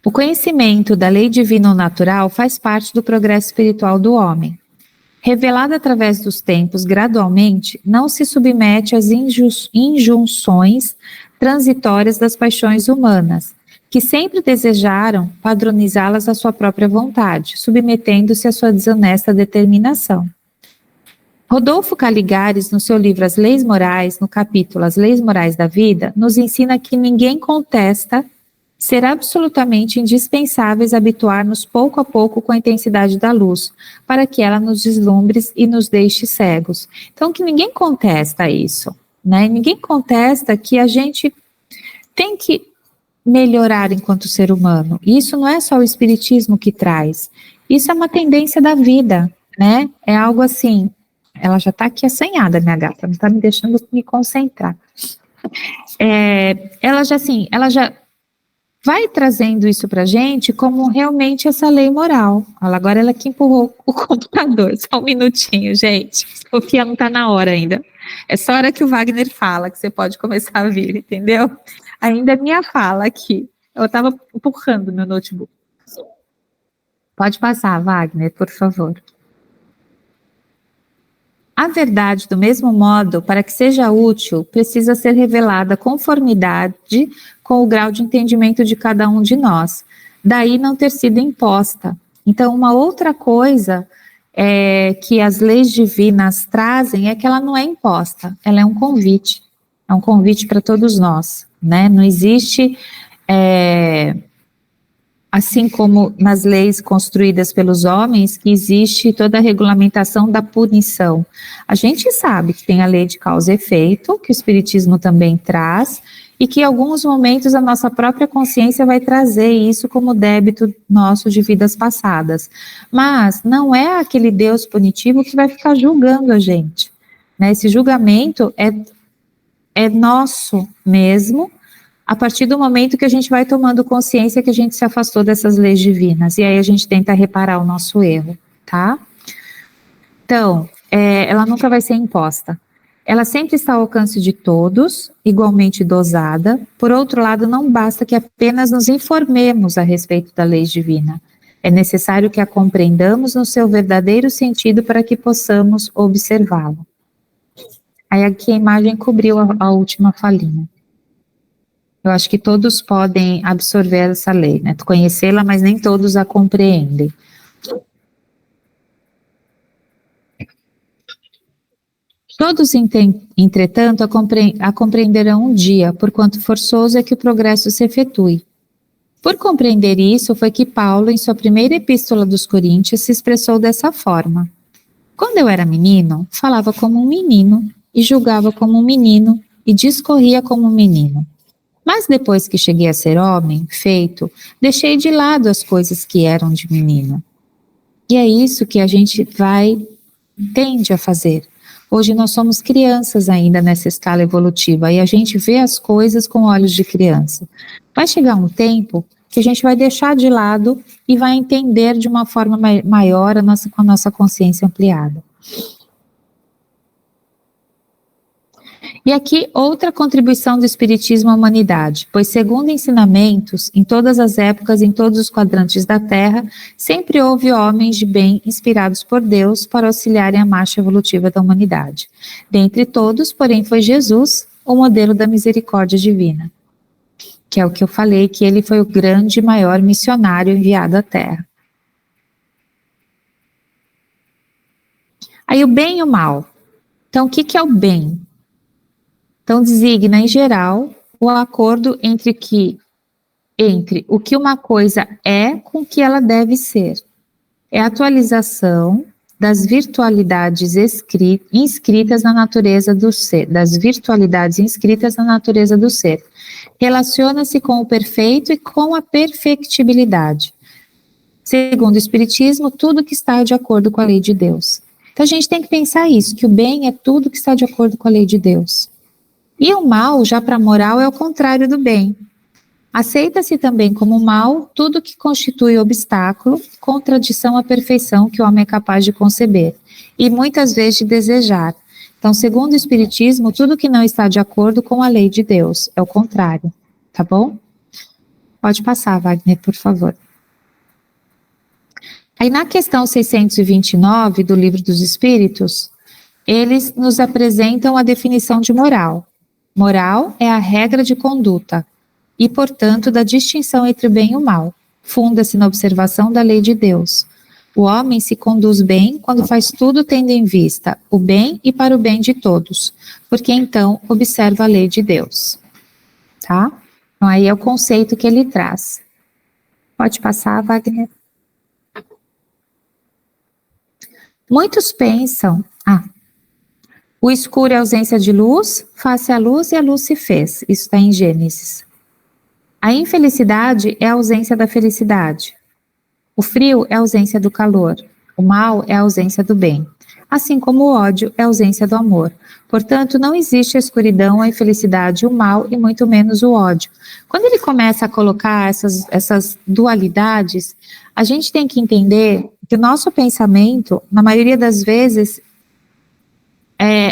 S1: O conhecimento da lei divina ou natural faz parte do progresso espiritual do homem. Revelado através dos tempos gradualmente, não se submete às injunções transitórias das paixões humanas, que sempre desejaram padronizá-las à sua própria vontade, submetendo-se à sua desonesta determinação. Rodolfo Caligares, no seu livro As Leis Morais, no capítulo As Leis Morais da Vida, nos ensina que ninguém contesta ser absolutamente indispensáveis habituar-nos pouco a pouco com a intensidade da luz, para que ela nos deslumbre e nos deixe cegos. Então, que ninguém contesta isso, né? Ninguém contesta que a gente tem que melhorar enquanto ser humano. Isso não é só o espiritismo que traz, isso é uma tendência da vida, né? É algo assim, ela já está aqui assanhada, minha gata, não está me deixando me concentrar. Ela já vai trazendo isso pra gente como realmente essa lei moral. Agora ela que empurrou o computador. Só um minutinho, gente. Sofia não tá na hora ainda. É só a hora que o Wagner fala que você pode começar a vir, entendeu? Ainda é minha fala aqui. Eu tava empurrando meu notebook. Pode passar, Wagner, por favor. A verdade, do mesmo modo, para que seja útil, precisa ser revelada conformidade com o grau de entendimento de cada um de nós. Daí não ter sido imposta. Então, uma outra coisa que as leis divinas trazem é que ela não é imposta, ela é um convite para todos nós, né? Não existe, assim como nas leis construídas pelos homens, que existe toda a regulamentação da punição. A gente sabe que tem a lei de causa e efeito, que o Espiritismo também traz, e que em alguns momentos a nossa própria consciência vai trazer isso como débito nosso de vidas passadas. Mas não é aquele Deus punitivo que vai ficar julgando a gente, né? Esse julgamento é nosso mesmo, a partir do momento que a gente vai tomando consciência que a gente se afastou dessas leis divinas, e aí a gente tenta reparar o nosso erro, tá? Então, ela nunca vai ser imposta. Ela sempre está ao alcance de todos, igualmente dosada. Por outro lado, não basta que apenas nos informemos a respeito da lei divina. É necessário que a compreendamos no seu verdadeiro sentido para que possamos observá-la. Aí aqui a imagem cobriu a última falinha. Eu acho que todos podem absorver essa lei, né? Conhecê-la, mas nem todos a compreendem. Todos, entretanto, a compreenderão um dia, porquanto forçoso é que o progresso se efetue. Por compreender isso, foi que Paulo, em sua primeira epístola dos Coríntios, se expressou dessa forma: quando eu era menino, falava como um menino, e julgava como um menino, e discorria como um menino. Mas depois que cheguei a ser homem, feito, deixei de lado as coisas que eram de menino. E é isso que a gente tende a fazer. Hoje nós somos crianças ainda nessa escala evolutiva e a gente vê as coisas com olhos de criança. Vai chegar um tempo que a gente vai deixar de lado e vai entender de uma forma maior com a nossa consciência ampliada. E aqui outra contribuição do Espiritismo à humanidade, pois segundo ensinamentos, em todas as épocas, em todos os quadrantes da Terra, sempre houve homens de bem inspirados por Deus para auxiliarem a marcha evolutiva da humanidade. Dentre todos, porém, foi Jesus, o modelo da misericórdia divina, que é o que eu falei, que ele foi o grande e maior missionário enviado à Terra. Aí o bem e o mal. Então, o que é o bem? Então, designa, em geral, o acordo entre o que uma coisa é com o que ela deve ser. É a atualização das virtualidades inscritas na natureza do ser, Relaciona-se com o perfeito e com a perfectibilidade. Segundo o Espiritismo, tudo que está de acordo com a lei de Deus. Então, a gente tem que pensar isso, que o bem é tudo que está de acordo com a lei de Deus. E o mal, já para a moral, é o contrário do bem. Aceita-se também como mal tudo que constitui obstáculo, contradição à perfeição que o homem é capaz de conceber, e muitas vezes de desejar. Então, segundo o Espiritismo, tudo que não está de acordo com a lei de Deus, é o contrário, tá bom? Pode passar, Wagner, por favor. Aí na questão 629 do Livro dos Espíritos, eles nos apresentam a definição de moral. Moral é a regra de conduta e, portanto, da distinção entre o bem e o mal. Funda-se na observação da lei de Deus. O homem se conduz bem quando faz tudo tendo em vista o bem e para o bem de todos, porque então observa a lei de Deus. Tá? Então aí é o conceito que ele traz. Pode passar, Wagner. Muitos pensam... O escuro é ausência de luz, face a luz e a luz se fez. Isso está em Gênesis. A infelicidade é a ausência da felicidade. O frio é a ausência do calor. O mal é a ausência do bem. Assim como o ódio é a ausência do amor. Portanto, não existe a escuridão, a infelicidade, o mal e muito menos o ódio. Quando ele começa a colocar essas dualidades, a gente tem que entender que o nosso pensamento, na maioria das vezes,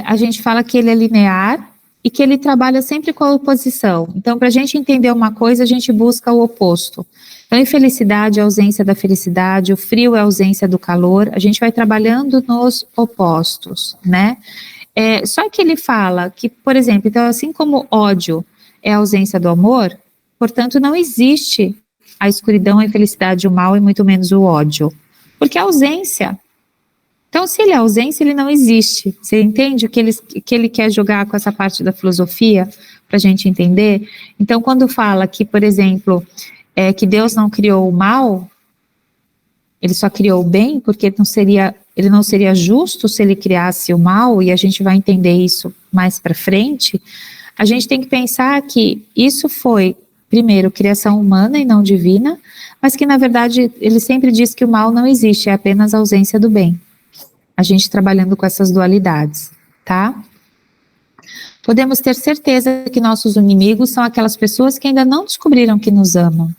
S1: a gente fala que ele é linear e que ele trabalha sempre com a oposição. Então, para a gente entender uma coisa, a gente busca o oposto. Então, a infelicidade é a ausência da felicidade, o frio é a ausência do calor, a gente vai trabalhando nos opostos, né? Só que ele fala que, por exemplo, então, assim como ódio é a ausência do amor, portanto, não existe a escuridão, a infelicidade, o mal e muito menos o ódio. Porque a ausência... Então, se ele é ausência, ele não existe. Você entende o que ele quer jogar com essa parte da filosofia, para a gente entender? Então, quando fala que, por exemplo, que Deus não criou o mal, ele só criou o bem, porque ele não seria justo se ele criasse o mal, e a gente vai entender isso mais para frente, a gente tem que pensar que isso foi, primeiro, criação humana e não divina, mas que, na verdade, ele sempre diz que o mal não existe, é apenas a ausência do bem. A gente trabalhando com essas dualidades, tá? Podemos ter certeza que nossos inimigos são aquelas pessoas que ainda não descobriram que nos amam.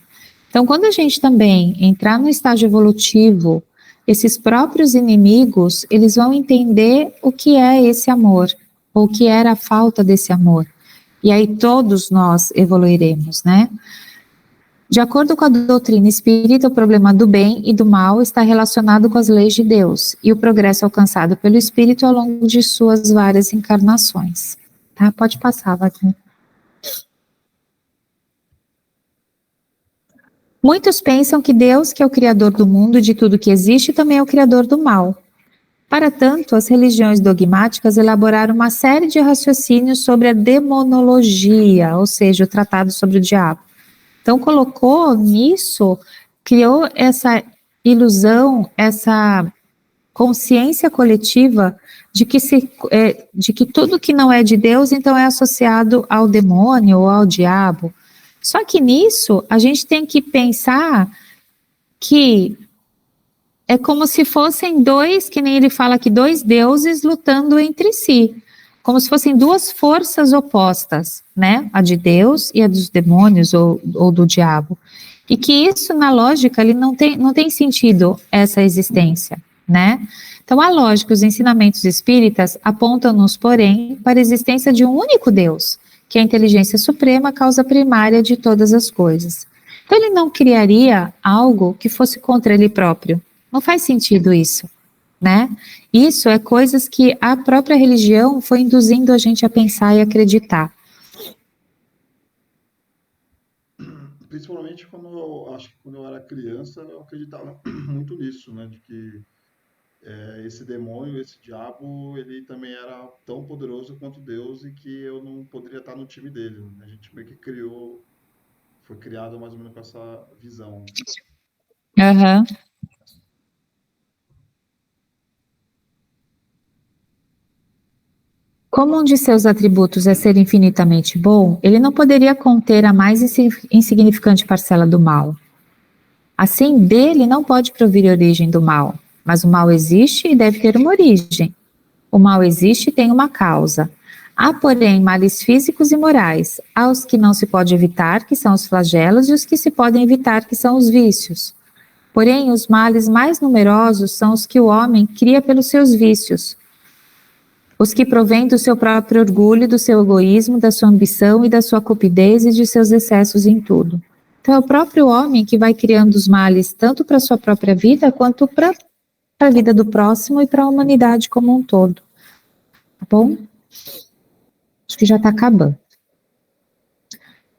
S1: Então, quando a gente também entrar no estágio evolutivo, esses próprios inimigos, eles vão entender o que é esse amor, ou o que era a falta desse amor. E aí todos nós evoluiremos, né? De acordo com a doutrina espírita, o problema do bem e do mal está relacionado com as leis de Deus e o progresso alcançado pelo espírito ao longo de suas várias encarnações. Tá? Pode passar, Wagner. Muitos pensam que Deus, que é o criador do mundo e de tudo que existe, também é o criador do mal. Para tanto, as religiões dogmáticas elaboraram uma série de raciocínios sobre a demonologia, ou seja, o tratado sobre o diabo. Então, colocou nisso, criou essa ilusão, essa consciência coletiva de que tudo que não é de Deus, então é associado ao demônio ou ao diabo. Só que nisso, a gente tem que pensar que é como se fossem dois, que nem ele fala aqui, dois deuses lutando entre si. Como se fossem duas forças opostas, né? A de Deus e a dos demônios ou do diabo. E que isso, na lógica, ele não tem sentido essa existência, né? Então, a lógica, os ensinamentos espíritas apontam-nos, porém, para a existência de um único Deus, que é a inteligência suprema, a causa primária de todas as coisas. Então, ele não criaria algo que fosse contra ele próprio. Não faz sentido isso, né? Isso é coisas que a própria religião foi induzindo a gente a pensar e acreditar.
S2: Principalmente quando eu era criança, eu acreditava muito nisso, né? De que esse demônio, esse diabo, ele também era tão poderoso quanto Deus e que eu não poderia estar no time dele, né? A gente meio que foi criado mais ou menos com essa visão.
S1: Aham. Como um de seus atributos é ser infinitamente bom, ele não poderia conter a mais insignificante parcela do mal. Assim, dele não pode provir a origem do mal, mas o mal existe e deve ter uma origem. O mal existe e tem uma causa. Há, porém, males físicos e morais. Há os que não se pode evitar, que são os flagelos, e os que se podem evitar, que são os vícios. Porém, os males mais numerosos são os que o homem cria pelos seus vícios, os que provêm do seu próprio orgulho, do seu egoísmo, da sua ambição e da sua cupidez e de seus excessos em tudo. Então é o próprio homem que vai criando os males tanto para a sua própria vida quanto para a vida do próximo e para a humanidade como um todo. Tá bom? Acho que já está acabando.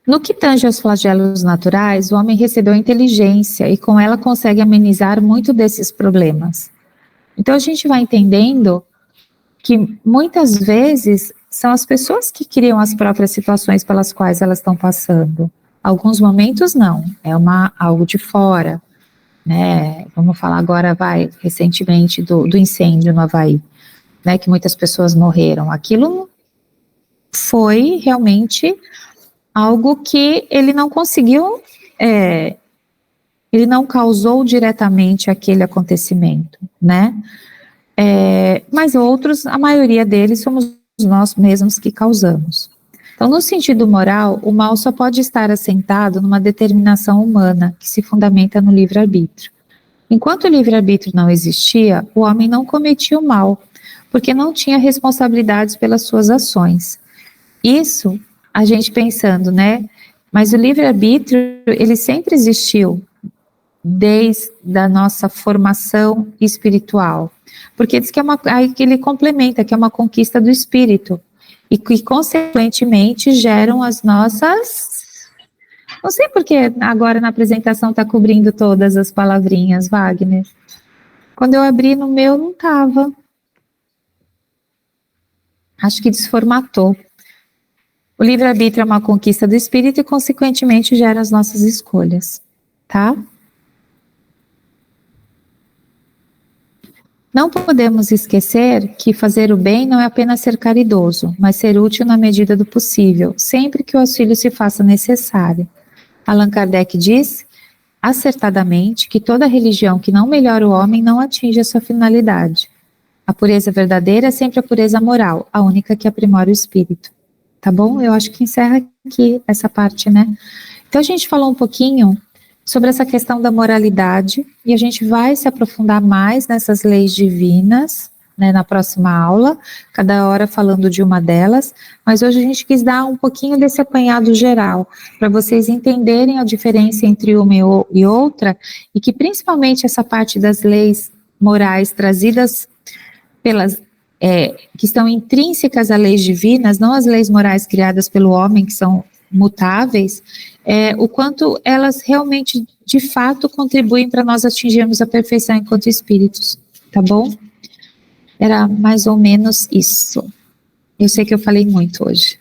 S1: No que tange aos flagelos naturais, o homem recebeu a inteligência e com ela consegue amenizar muito desses problemas. Então a gente vai entendendo que muitas vezes são as pessoas que criam as próprias situações pelas quais elas estão passando. Alguns momentos não, é algo de fora, né? Vamos falar agora, recentemente do incêndio no Havaí, né? Que muitas pessoas morreram. Aquilo foi realmente algo que ele não conseguiu, ele não causou diretamente aquele acontecimento, né? Mas outros, a maioria deles somos nós mesmos que causamos. Então, no sentido moral, o mal só pode estar assentado numa determinação humana que se fundamenta no livre-arbítrio. Enquanto o livre-arbítrio não existia, o homem não cometia o mal, porque não tinha responsabilidades pelas suas ações. Isso, a gente pensando, né? Mas o livre-arbítrio, ele sempre existiu, desde a nossa formação espiritual. Porque diz que aí que ele complementa, que é uma conquista do espírito. E que, consequentemente, geram as nossas... Não sei porque agora na apresentação está cobrindo todas as palavrinhas, Wagner. Quando eu abri no meu, não estava. Acho que desformatou. O livre-arbítrio é uma conquista do espírito e, consequentemente, gera as nossas escolhas. Tá? Não podemos esquecer que fazer o bem não é apenas ser caridoso, mas ser útil na medida do possível, sempre que o auxílio se faça necessário. Allan Kardec diz, acertadamente, que toda religião que não melhora o homem não atinge a sua finalidade. A pureza verdadeira é sempre a pureza moral, a única que aprimora o espírito. Tá bom? Eu acho que encerra aqui essa parte, né? Então a gente falou um pouquinho sobre essa questão da moralidade, e a gente vai se aprofundar mais nessas leis divinas, né, na próxima aula, cada hora falando de uma delas, mas hoje a gente quis dar um pouquinho desse apanhado geral, para vocês entenderem a diferença entre uma e outra, e que principalmente essa parte das leis morais trazidas pelas que estão intrínsecas às leis divinas, não as leis morais criadas pelo homem, que são mutáveis, o quanto elas realmente, de fato, contribuem para nós atingirmos a perfeição enquanto espíritos, tá bom? Era mais ou menos isso. Eu sei que eu falei muito hoje.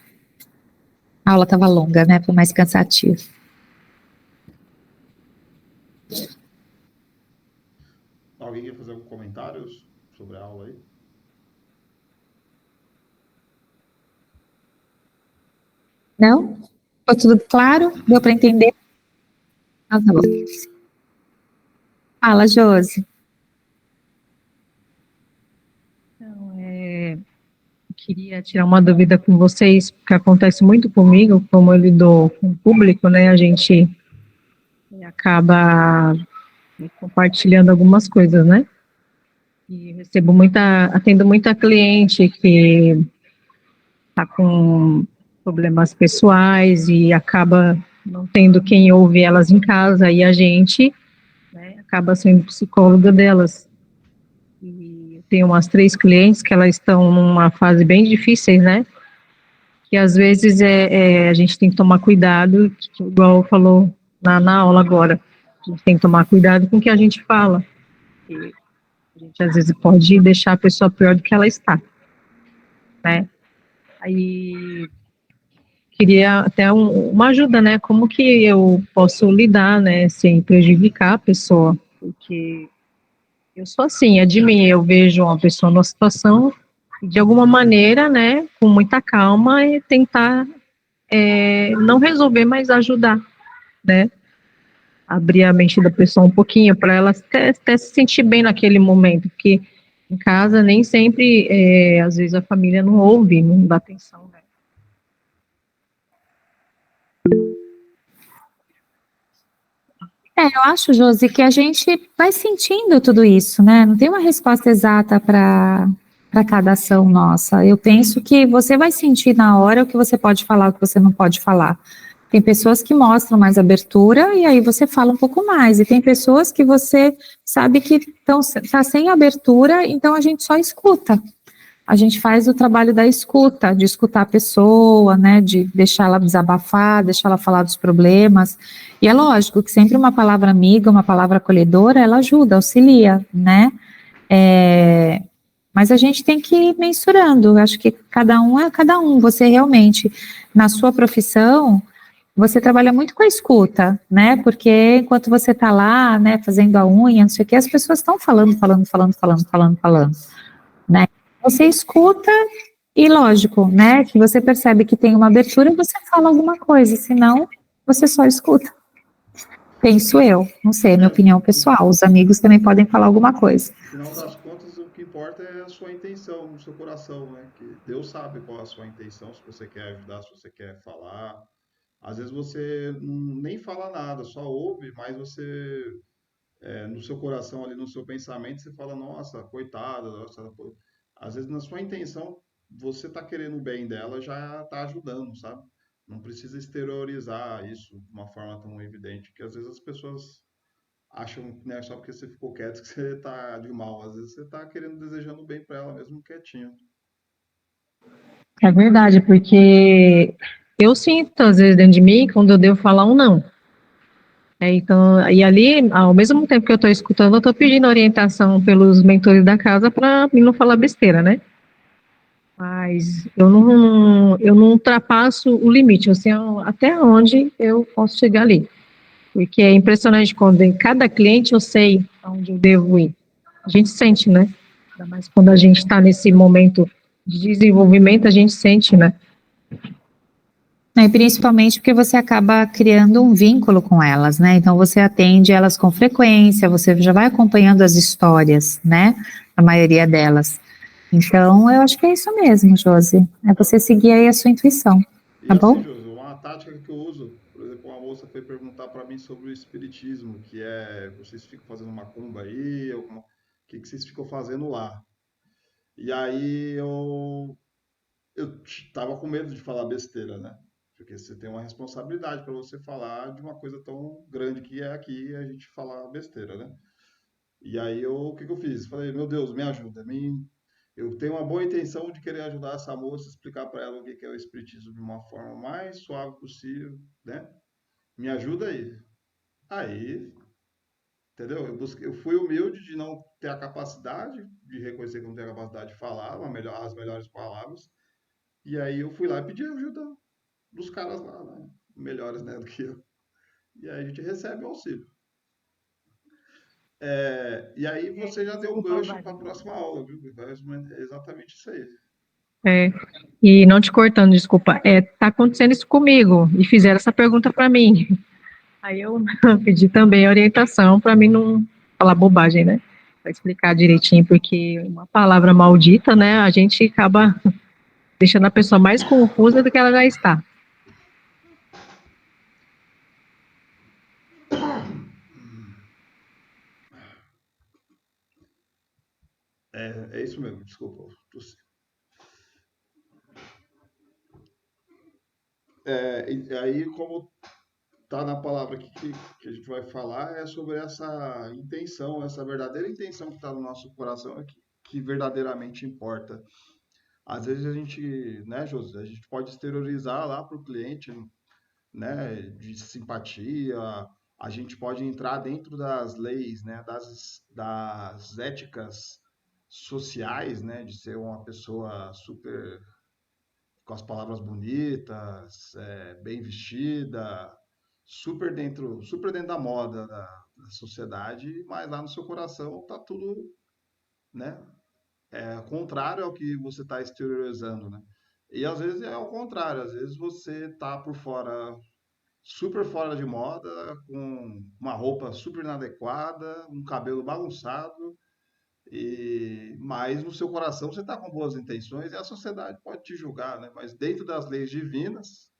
S1: A aula estava longa, né? Foi mais cansativo.
S2: Alguém quer fazer algum comentário sobre a aula aí?
S1: Não? Ficou tudo claro? Deu para entender? Ah, tá bom. Fala, Josi.
S6: Queria tirar uma dúvida com vocês, porque acontece muito comigo, como eu lido com o público, né? A gente acaba compartilhando algumas coisas, né? E atendo muita cliente que está com problemas pessoais e acaba não tendo quem ouve elas em casa, e a gente, né, acaba sendo psicóloga delas. E eu tenho umas 3 clientes que elas estão numa fase bem difícil, né? Que às vezes a gente tem que tomar cuidado, igual falou na aula agora, a gente tem que tomar cuidado com o que a gente fala. E a gente às vezes pode deixar a pessoa pior do que ela está, né? Aí queria até uma ajuda, né? Como que eu posso lidar, né, sem prejudicar a pessoa? Porque eu sou assim, é de mim, eu vejo uma pessoa numa situação e de alguma maneira, né, com muita calma, e tentar não resolver, mas ajudar, né? Abrir a mente da pessoa um pouquinho para ela até se sentir bem naquele momento, porque em casa nem sempre, às vezes a família não ouve, não dá atenção, né?
S1: Eu acho, Josi, que a gente vai sentindo tudo isso, né? Não tem uma resposta exata para cada ação nossa. Eu penso que você vai sentir na hora o que você pode falar, o que você não pode falar. Tem pessoas que mostram mais abertura e aí você fala um pouco mais. E tem pessoas que você sabe que tá sem abertura, então a gente só escuta. A gente faz o trabalho da escuta, de escutar a pessoa, né, de deixar ela desabafar, deixar ela falar dos problemas. E é lógico que sempre uma palavra amiga, uma palavra acolhedora, ela ajuda, auxilia, né? Mas a gente tem que ir mensurando. Eu acho que cada um é cada um. Você realmente, na sua profissão, você trabalha muito com a escuta, né? Porque enquanto você está lá, né, fazendo a unha, não sei o que, as pessoas estão falando, né? Você escuta e, lógico, né, que você percebe que tem uma abertura e você fala alguma coisa, senão você só escuta. Penso eu, não sei, é minha opinião pessoal, os amigos também podem falar alguma coisa.
S2: No final das contas, o que importa é a sua intenção, o seu coração, né? Que Deus sabe qual é a sua intenção, se você quer ajudar, se você quer falar. Às vezes você nem fala nada, só ouve, mas você, no seu coração ali, no seu pensamento, você fala, nossa, coitada, nossa. Às vezes na sua intenção, você tá querendo o bem dela, já tá ajudando, sabe? Não precisa exteriorizar isso de uma forma tão evidente, que às vezes as pessoas acham que não é só porque você ficou quieto que você tá de mal. Às vezes você tá querendo, desejando bem para ela mesmo quietinho.
S6: É verdade, porque eu sinto, às vezes, dentro de mim, quando eu devo falar um não. Então, e ali, ao mesmo tempo que eu estou escutando, eu estou pedindo orientação pelos mentores da casa para mim não falar besteira, né? Mas eu não ultrapasso o limite, eu sei até onde eu posso chegar ali. Porque é impressionante quando em cada cliente eu sei aonde eu devo ir. A gente sente, né? Ainda mais quando a gente está nesse momento de desenvolvimento, a gente sente, né?
S1: E principalmente porque você acaba criando um vínculo com elas, né? Então você atende elas com frequência, você já vai acompanhando as histórias, né? A maioria delas. Então eu acho que é isso mesmo, Josi. É você seguir aí a sua intuição,
S2: E
S1: tá
S2: assim,
S1: bom?
S2: Josi, uma tática que eu uso, por exemplo, uma moça foi perguntar para mim sobre o espiritismo, que é, vocês ficam fazendo macumba aí, o que vocês ficam fazendo lá? E aí eu tava com medo de falar besteira, né? Porque você tem uma responsabilidade para você falar de uma coisa tão grande que é aqui a gente falar besteira, né? E aí o que que eu fiz? Falei, meu Deus, me ajuda. Eu tenho uma boa intenção de querer ajudar essa moça, explicar para ela o que que é o espiritismo de uma forma mais suave possível, né? Me ajuda aí. Aí, entendeu? Eu fui humilde de não ter a capacidade de reconhecer que eu não tenho a capacidade de falar as melhores palavras. E aí eu fui lá e pedi ajuda dos caras lá, né? Melhores, né, do que eu. E aí a gente recebe o auxílio. E aí você já deu um
S6: Desculpa,
S2: gancho para a
S6: Wagner.
S2: próxima aula, viu? É exatamente isso aí.
S6: É, e não te cortando, desculpa, tá acontecendo isso comigo, e fizeram essa pergunta para mim. Aí eu pedi também orientação para mim não falar bobagem, né? Para explicar direitinho, porque uma palavra maldita, né, a gente acaba deixando a pessoa mais confusa do que ela já está.
S2: É isso mesmo, desculpa. Tossi. E aí, como tá na palavra aqui que a gente vai falar, é sobre essa intenção, essa verdadeira intenção que está no nosso coração, que verdadeiramente importa. Às vezes a gente, né, José, a gente pode exteriorizar lá para o cliente, né, de simpatia, a gente pode entrar dentro das leis, né, das éticas sociais, né, de ser uma pessoa super com as palavras bonitas, bem vestida, super dentro da moda da sociedade, mas lá no seu coração tá tudo, né, contrário ao que você está exteriorizando, né? E às vezes é ao contrário, às vezes você tá por fora super fora de moda, com uma roupa super inadequada, um cabelo bagunçado, mas no seu coração você está com boas intenções e a sociedade pode te julgar, né? Mas dentro das leis divinas,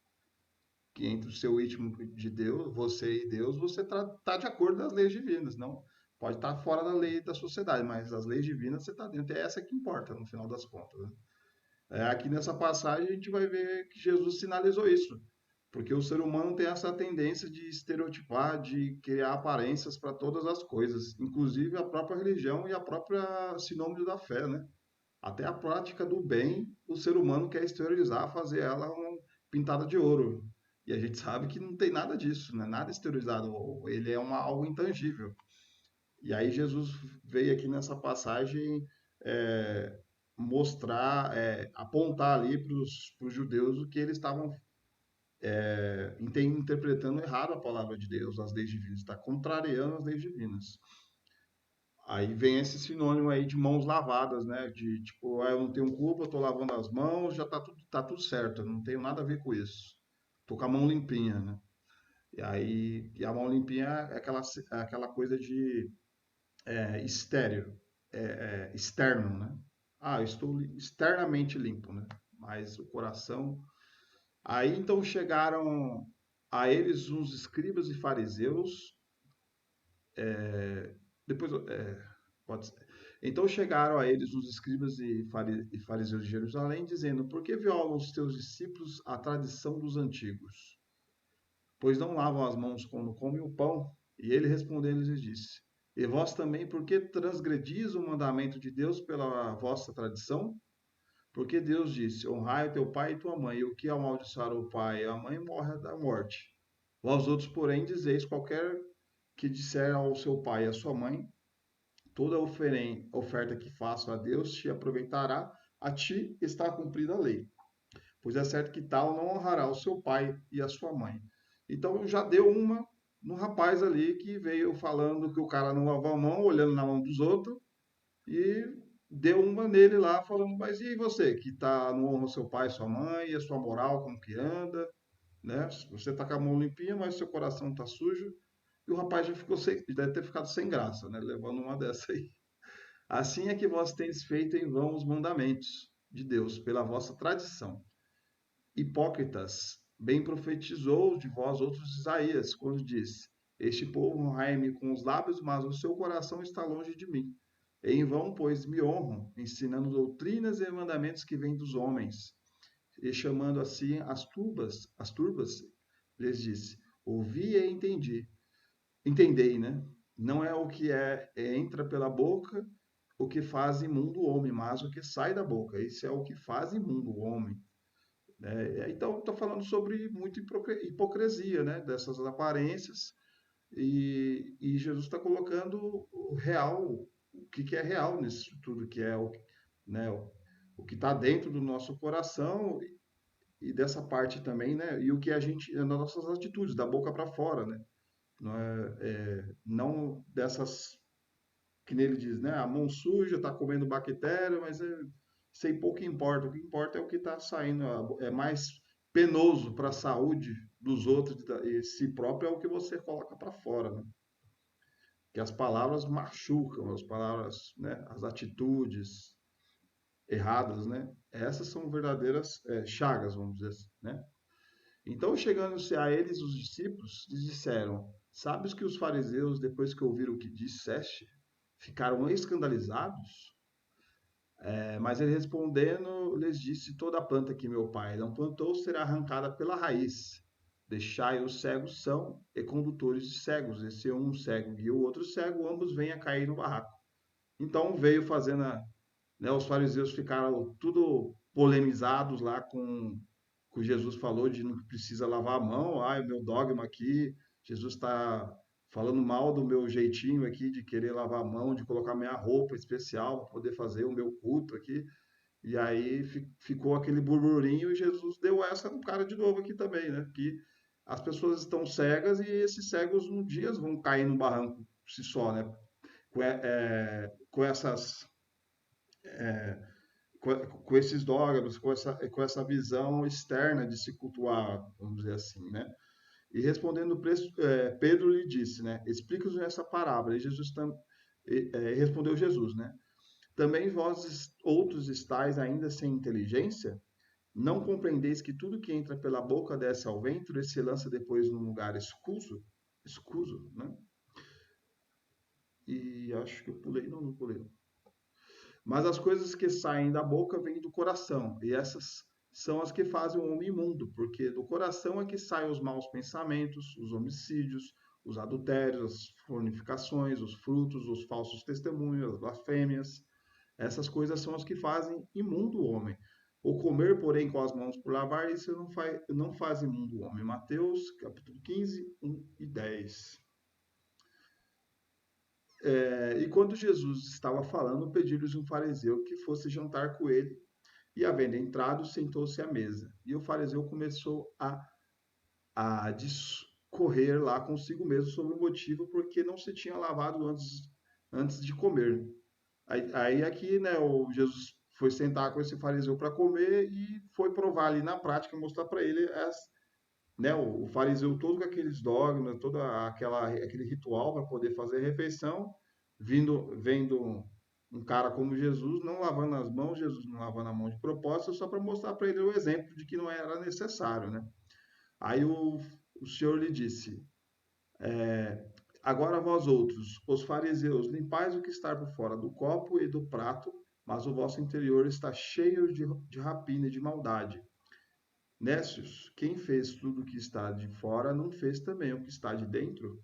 S2: que entre o seu íntimo de Deus, você e Deus, você tá de acordo das leis divinas, não pode estar fora da lei da sociedade, mas as leis divinas você está dentro, é essa que importa no final das contas, né? Aqui nessa passagem a gente vai ver que Jesus sinalizou isso. Porque o ser humano tem essa tendência de estereotipar, de criar aparências para todas as coisas, inclusive a própria religião e a própria sinônimo da fé, né? Até a prática do bem, o ser humano quer exteriorizar, fazer ela pintada de ouro. E a gente sabe que não tem nada disso, né? Nada exteriorizado, ele é algo intangível. E aí Jesus veio aqui nessa passagem é, mostrar, apontar ali para os judeus o que eles estavam interpretando errado a palavra de Deus, as leis divinas, está contrariando as leis divinas. Aí vem esse sinônimo aí de mãos lavadas, né? De tipo, eu não tenho culpa, eu tô lavando as mãos, já tá tudo certo, eu não tenho nada a ver com isso. Tô com a mão limpinha, né? E a mão limpinha é aquela coisa de estéreo, externo, né? Ah, eu estou externamente limpo, né? Mas o coração. Aí então chegaram a eles uns escribas e fariseus. Depois, pode ser. Então chegaram a eles os escribas e fariseus de Jerusalém, dizendo: Por que violam os teus discípulos a tradição dos antigos? Pois não lavam as mãos quando comem o pão. E ele respondendo lhes disse: E vós também, por que transgredis o mandamento de Deus pela vossa tradição? Porque Deus disse: Honrai teu pai e tua mãe, e o que amaldiçoar o pai e a mãe morre da morte. Vós outros, porém, dizeis: Qualquer que disser ao seu pai e à sua mãe, toda oferta que faço a Deus te aproveitará, a ti está cumprida a lei. Pois é certo que tal não honrará o seu pai e a sua mãe. Então já deu uma no rapaz ali que veio falando que o cara não lavou a mão, olhando na mão dos outros, e deu uma nele lá falando, mas e você que não honra o seu pai e sua mãe, e a sua moral, como que anda, né? Você tá com a mão limpinha, mas seu coração tá sujo. E o rapaz deve ter ficado sem graça, né? Levando uma dessa aí. Assim é que vós tendes feito em vão os mandamentos de Deus, pela vossa tradição. Hipócritas, bem profetizou de vós outros Isaías, quando disse: Este povo honrai-me com os lábios, mas o seu coração está longe de mim. Em vão, pois, me honram, ensinando doutrinas e mandamentos que vêm dos homens. E chamando assim as turbas, lhes disse: ouvi e entendi. Entendei, né? Não é o que entra pela boca o que faz imundo o homem, mas o que sai da boca. Isso é o que faz imundo o homem. Né? Então, está falando sobre muita hipocrisia, né? Dessas aparências. E Jesus está colocando o real, o que é real nisso tudo, que é né, o que está dentro do nosso coração e dessa parte também, né? E o que a gente, nas nossas atitudes, da boca para fora, né? Não não dessas que nele diz, né? A mão suja está comendo bactéria, mas isso aí pouco importa. O que importa é o que está saindo. É mais penoso para a saúde dos outros e si próprio é o que você coloca para fora, né? Que as palavras machucam, as palavras, né? As atitudes erradas, né? Essas são verdadeiras chagas, vamos dizer assim, né? Então, chegando-se a eles, os discípulos, lhes disseram: sabes que os fariseus, depois que ouviram o que disseste, ficaram escandalizados? Mas ele respondendo, lhes disse: toda planta que meu pai não plantou será arrancada pela raiz. Deixai os cegos são e condutores de cegos, e se um cego guia o outro cego, ambos vêm a cair no barraco. Então veio fazendo, né, os fariseus ficaram tudo polemizados lá com Jesus falou de não precisa lavar a mão, o meu dogma aqui, Jesus está falando mal do meu jeitinho aqui de querer lavar a mão, de colocar minha roupa especial para poder fazer o meu culto aqui. E aí ficou aquele burburinho e Jesus deu essa no cara de novo aqui também, né? Que as pessoas estão cegas e esses cegos um dia vão cair no barranco por si só, né? Com essas com esses dogmas, com essa visão externa de se cultuar, vamos dizer assim, né? E respondendo, Pedro lhe disse, né? Explica-nos essa parábola. E respondeu Jesus, né? Também vós outros estáis ainda sem inteligência? Não compreendeis que tudo que entra pela boca desce ao ventre e se lança depois num lugar escuso, né? E acho que eu pulei, não pulei. Mas as coisas que saem da boca vêm do coração, e essas são as que fazem o homem imundo, porque do coração é que saem os maus pensamentos, os homicídios, os adultérios, as fornicações, os frutos, os falsos testemunhos, as blasfêmias. Essas coisas são as que fazem imundo o homem. O comer, porém, com as mãos por lavar, isso não faz imundo o homem. Mateus, capítulo 15, 1 e 10. E quando Jesus estava falando, pediu-lhes um fariseu que fosse jantar com ele. E, havendo entrado, sentou-se à mesa. E o fariseu começou a discorrer lá consigo mesmo sobre o motivo porque não se tinha lavado antes de comer. Aí aqui, né, o Jesus foi sentar com esse fariseu para comer e foi provar ali na prática, mostrar para ele né, o fariseu todo com aqueles dogmas, aquele ritual para poder fazer a refeição, vendo um cara como Jesus não lavando as mãos, Jesus não lavando a mão de propósito, só para mostrar para ele o exemplo de que não era necessário, né? Aí o Senhor lhe disse: agora vós outros, os fariseus, limpais o que está por fora do copo e do prato, mas o vosso interior está cheio de rapina e de maldade. Nécios, quem fez tudo o que está de fora não fez também o que está de dentro?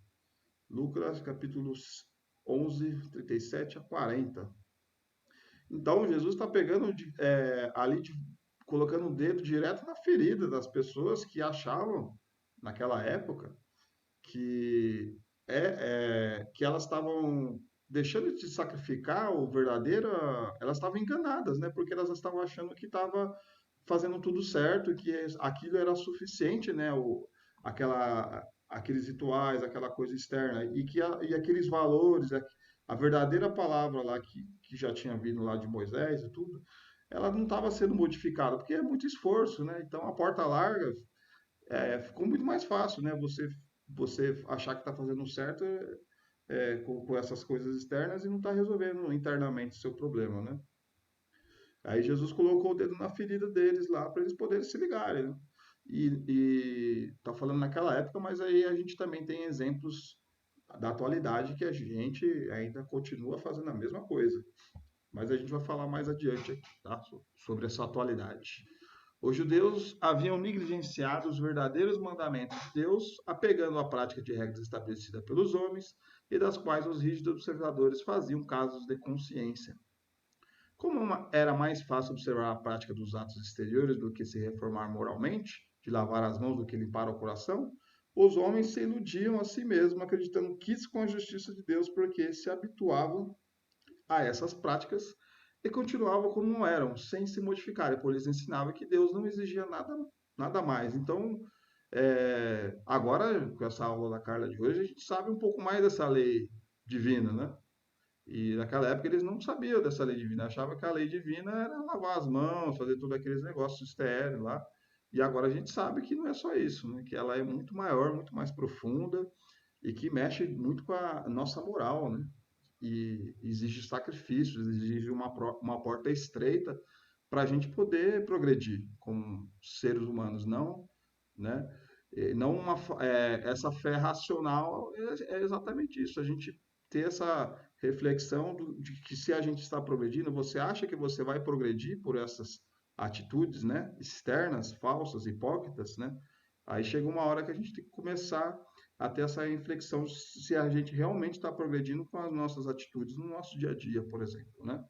S2: Lucas, capítulos 11, 37 a 40. Então, Jesus está pegando ali, colocando o dedo direto na ferida das pessoas que achavam, naquela época, que, que elas estavam deixando de sacrificar o verdadeiro, elas estavam enganadas, né? Porque elas estavam achando que estava fazendo tudo certo, que aquilo era suficiente, né? Aqueles rituais, aquela coisa externa, e aqueles valores, a verdadeira palavra lá que já tinha vindo lá de Moisés e tudo, ela não estava sendo modificada, porque é muito esforço, né? Então a porta larga ficou muito mais fácil, né? Você achar que está fazendo certo com essas coisas externas e não está resolvendo internamente o seu problema, né? Aí Jesus colocou o dedo na ferida deles lá para eles poderem se ligarem, né? E tá falando naquela época, mas aí a gente também tem exemplos da atualidade que a gente ainda continua fazendo a mesma coisa. Mas a gente vai falar mais adiante aqui, tá? Sobre essa atualidade. Os judeus haviam negligenciado os verdadeiros mandamentos de Deus, apegando à prática de regras estabelecidas pelos homens e das quais os rígidos observadores faziam casos de consciência. Como era mais fácil observar a prática dos atos exteriores do que se reformar moralmente, de lavar as mãos do que limpar o coração, os homens se iludiam a si mesmos, acreditando que isso com a justiça de Deus, porque se habituavam a essas práticas e continuavam como eram, sem se modificarem, pois lhes ensinava que Deus não exigia nada mais. Então, agora, com essa aula da Carla de hoje, a gente sabe um pouco mais dessa lei divina, né? E naquela época eles não sabiam dessa lei divina, achavam que a lei divina era lavar as mãos, fazer todos aqueles negócios estéreis lá. E agora a gente sabe que não é só isso, né? Que ela é muito maior, muito mais profunda e que mexe muito com a nossa moral, né? E exige sacrifícios, exige uma porta estreita para a gente poder progredir como seres humanos, não, né? Não essa fé racional é exatamente isso, a gente ter essa reflexão de que se a gente está progredindo, você acha que você vai progredir por essas atitudes, né, externas, falsas, hipócritas, né? Aí chega uma hora que a gente tem que começar a ter essa reflexão se a gente realmente está progredindo com as nossas atitudes no nosso dia a dia, por exemplo, né?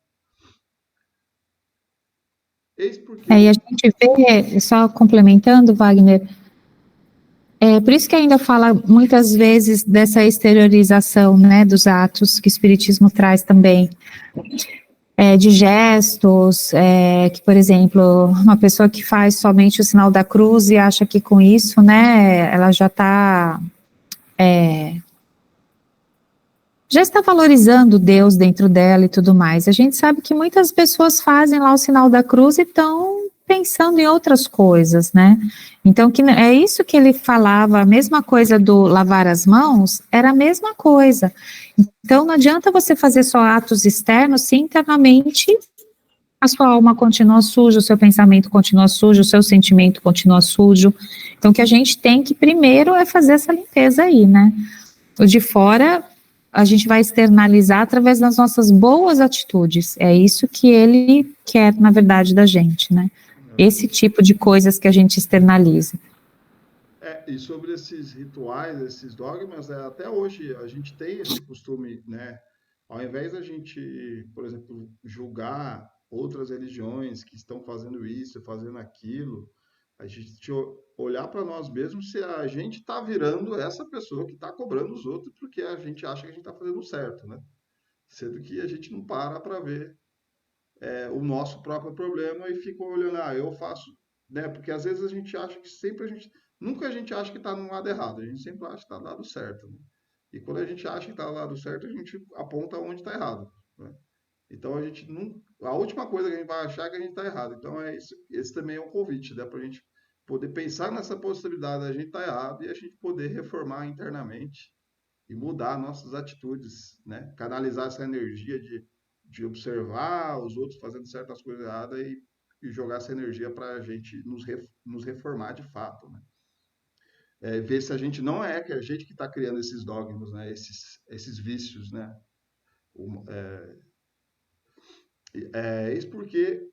S2: Eis porque
S1: E a gente vê, só complementando, Wagner, por isso que ainda fala muitas vezes dessa exteriorização, né, dos atos que o Espiritismo traz também, de gestos, que, por exemplo, uma pessoa que faz somente o sinal da cruz e acha que com isso, né, ela já está valorizando Deus dentro dela e tudo mais. A gente sabe que muitas pessoas fazem lá o sinal da cruz e estão pensando em outras coisas, né? Então, é isso que ele falava, a mesma coisa do lavar as mãos, era a mesma coisa. Então, não adianta você fazer só atos externos se internamente a sua alma continua suja, o seu pensamento continua sujo, o seu sentimento continua sujo. Então, o que a gente tem que primeiro é fazer essa limpeza aí, né? O de fora a gente vai externalizar através das nossas boas atitudes. É isso que ele quer, na verdade, da gente, né? Esse tipo de coisas que a gente externaliza.
S2: E sobre esses rituais, esses dogmas, até hoje a gente tem esse costume, né? Ao invés da gente, por exemplo, julgar outras religiões que estão fazendo isso, fazendo aquilo, a gente olhar para nós mesmos se a gente está virando essa pessoa que está cobrando os outros porque a gente acha que a gente está fazendo certo, né? Sendo que a gente não para ver o nosso próprio problema e fica olhando, eu faço, né? Porque às vezes a gente acha que nunca a gente acha que está no lado errado, a gente sempre acha que está do lado certo, né? E quando a gente acha que está do lado certo, a gente aponta onde está errado, né? Então a gente não, a última coisa que a gente vai achar é que a gente está errado. Então esse também é um convite, né? Para a gente poder pensar nessa possibilidade da gente estar errado e a gente poder reformar internamente e mudar nossas atitudes, né? Canalizar essa energia de observar os outros fazendo certas coisas erradas e jogar essa energia para a gente nos reformar de fato, né? Ver se a gente não que é a gente que está criando esses dogmas, né? Esses vícios, né? Eis porque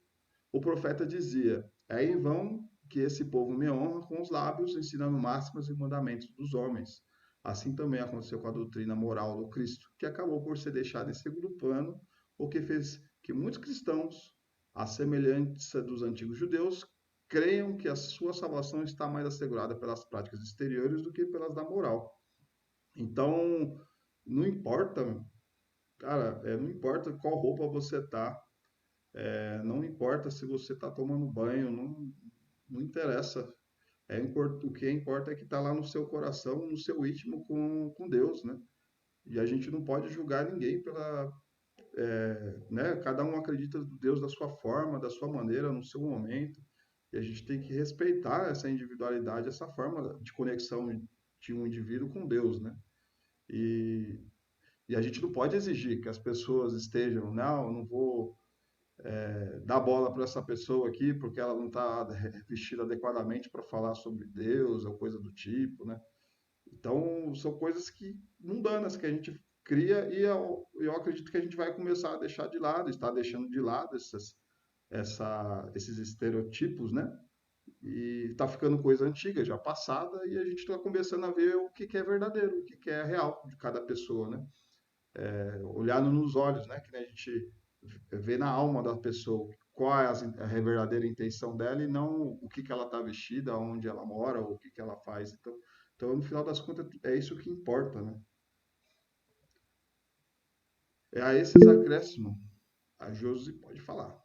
S2: o profeta dizia: é em vão que esse povo me honra com os lábios, ensinando máximas e mandamentos dos homens. Assim também aconteceu com a doutrina moral do Cristo, que acabou por ser deixada em segundo plano, o que fez que muitos cristãos, à semelhança dos antigos judeus, creiam que a sua salvação está mais assegurada pelas práticas exteriores do que pelas da moral. Então, não importa, cara, não importa qual roupa você tá, não importa se você está tomando banho, não interessa. O que importa é que está lá no seu coração, no seu íntimo com Deus, né? E a gente não pode julgar ninguém né? Cada um acredita em Deus da sua forma, da sua maneira, no seu momento. E a gente tem que respeitar essa individualidade, essa forma de conexão de um indivíduo com Deus, né? E, e a gente não pode exigir que as pessoas estejam, não, eu não vou dar bola para essa pessoa aqui porque ela não está vestida adequadamente para falar sobre Deus ou coisa do tipo, né? Então, são coisas que mundanas que a gente cria e eu acredito que a gente vai começar a deixar de lado, está deixando de lado esses estereotipos, né? E está ficando coisa antiga, já passada, e a gente está começando a ver o que que é verdadeiro, o que que é real de cada pessoa, né? Olhar nos olhos, né? Que a gente vê na alma da pessoa qual é a verdadeira intenção dela e não o que que ela está vestida, onde ela mora, ou o que que ela faz. Então, no final das contas, é isso que importa, né? É a esses acréscimos. A Josi pode falar.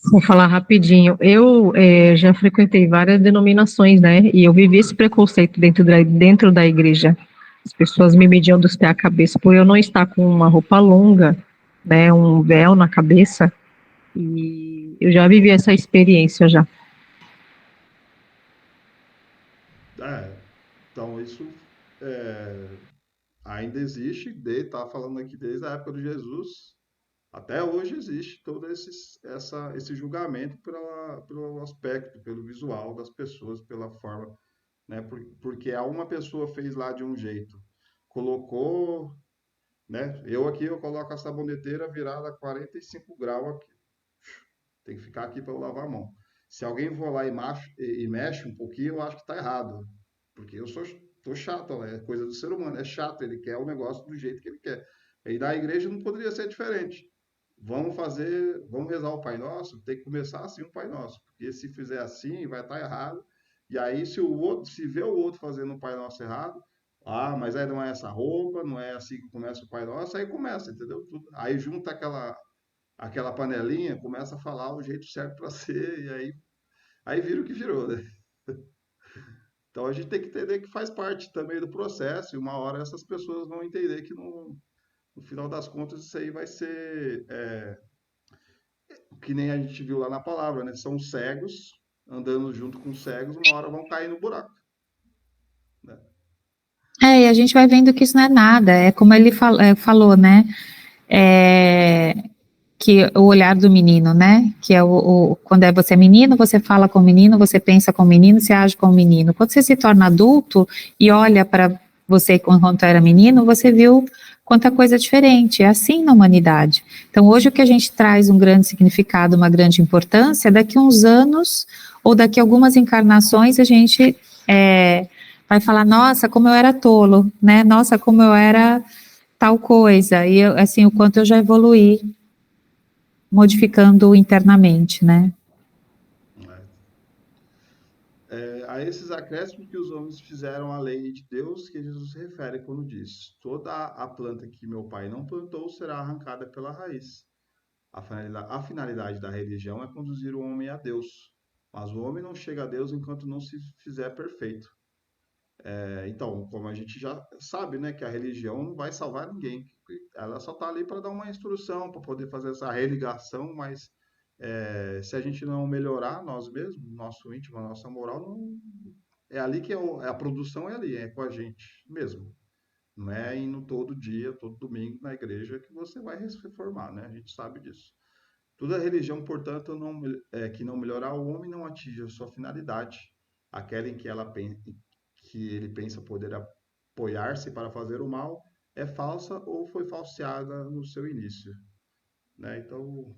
S6: Vou falar rapidinho. Eu já frequentei várias denominações, né? E eu vivi esse preconceito dentro da igreja. As pessoas me mediam dos pés à cabeça por eu não estar com uma roupa longa, né? Um véu na cabeça. E eu já vivi essa experiência já.
S2: Então isso ainda existe, tá falando aqui desde a época de Jesus, até hoje existe todo esse julgamento pelo aspecto, pelo visual das pessoas, pela forma, né? Porque uma pessoa fez lá de um jeito, colocou, né? Eu coloco a saboneteira virada a 45 graus aqui. Tem que ficar aqui para eu lavar a mão. Se alguém for lá e mexe um pouquinho, eu acho que está errado. Porque tô chato, né? É coisa do ser humano, é chato, ele quer o negócio do jeito que ele quer. E na igreja não poderia ser diferente. Vamos rezar o Pai Nosso, tem que começar assim o Pai Nosso, porque se fizer assim vai estar errado. E aí se vê o outro fazendo o Pai Nosso errado, mas aí não é essa roupa, não é assim que começa o Pai Nosso, aí começa, entendeu? Aí junta aquela panelinha, começa a falar o jeito certo para ser, e aí vira o que virou, né? Então a gente tem que entender que faz parte também do processo, e uma hora essas pessoas vão entender que no final das contas isso aí vai ser que nem a gente viu lá na palavra, né? São cegos andando junto com cegos, uma hora vão cair no buraco, né?
S1: E a gente vai vendo que isso não é nada, é como ele falou, né? É, que o olhar do menino, né? Que é quando você é menino, você fala com o menino, você pensa com o menino, você age com o menino. Quando você se torna adulto e olha para você enquanto era menino, você viu quanta coisa diferente. É assim na humanidade. Então, hoje o que a gente traz um grande significado, uma grande importância, daqui a uns anos ou daqui a algumas encarnações a gente vai falar, nossa, como eu era tolo, né? Nossa, como eu era tal coisa. E assim, o quanto eu já evoluí modificando internamente, né?
S2: A esses acréscimos que os homens fizeram à lei de Deus, que Jesus se refere quando diz: toda a planta que meu pai não plantou será arrancada pela raiz. A finalidade da religião é conduzir o homem a Deus, mas o homem não chega a Deus enquanto não se fizer perfeito. Então, como a gente já sabe, né, que a religião não vai salvar ninguém. Ela só está ali para dar uma instrução, para poder fazer essa religação, mas se a gente não melhorar nós mesmos, nosso íntimo, a nossa moral, não, é ali que a produção é ali, é com a gente mesmo. Não é indo todo dia, todo domingo na igreja que você vai reformar, né? A gente sabe disso. Toda religião, portanto, que não melhorar o homem não atinge a sua finalidade, aquela em que ele pensa poder apoiar-se para fazer o mal, é falsa ou foi falseada no seu início, né? Então,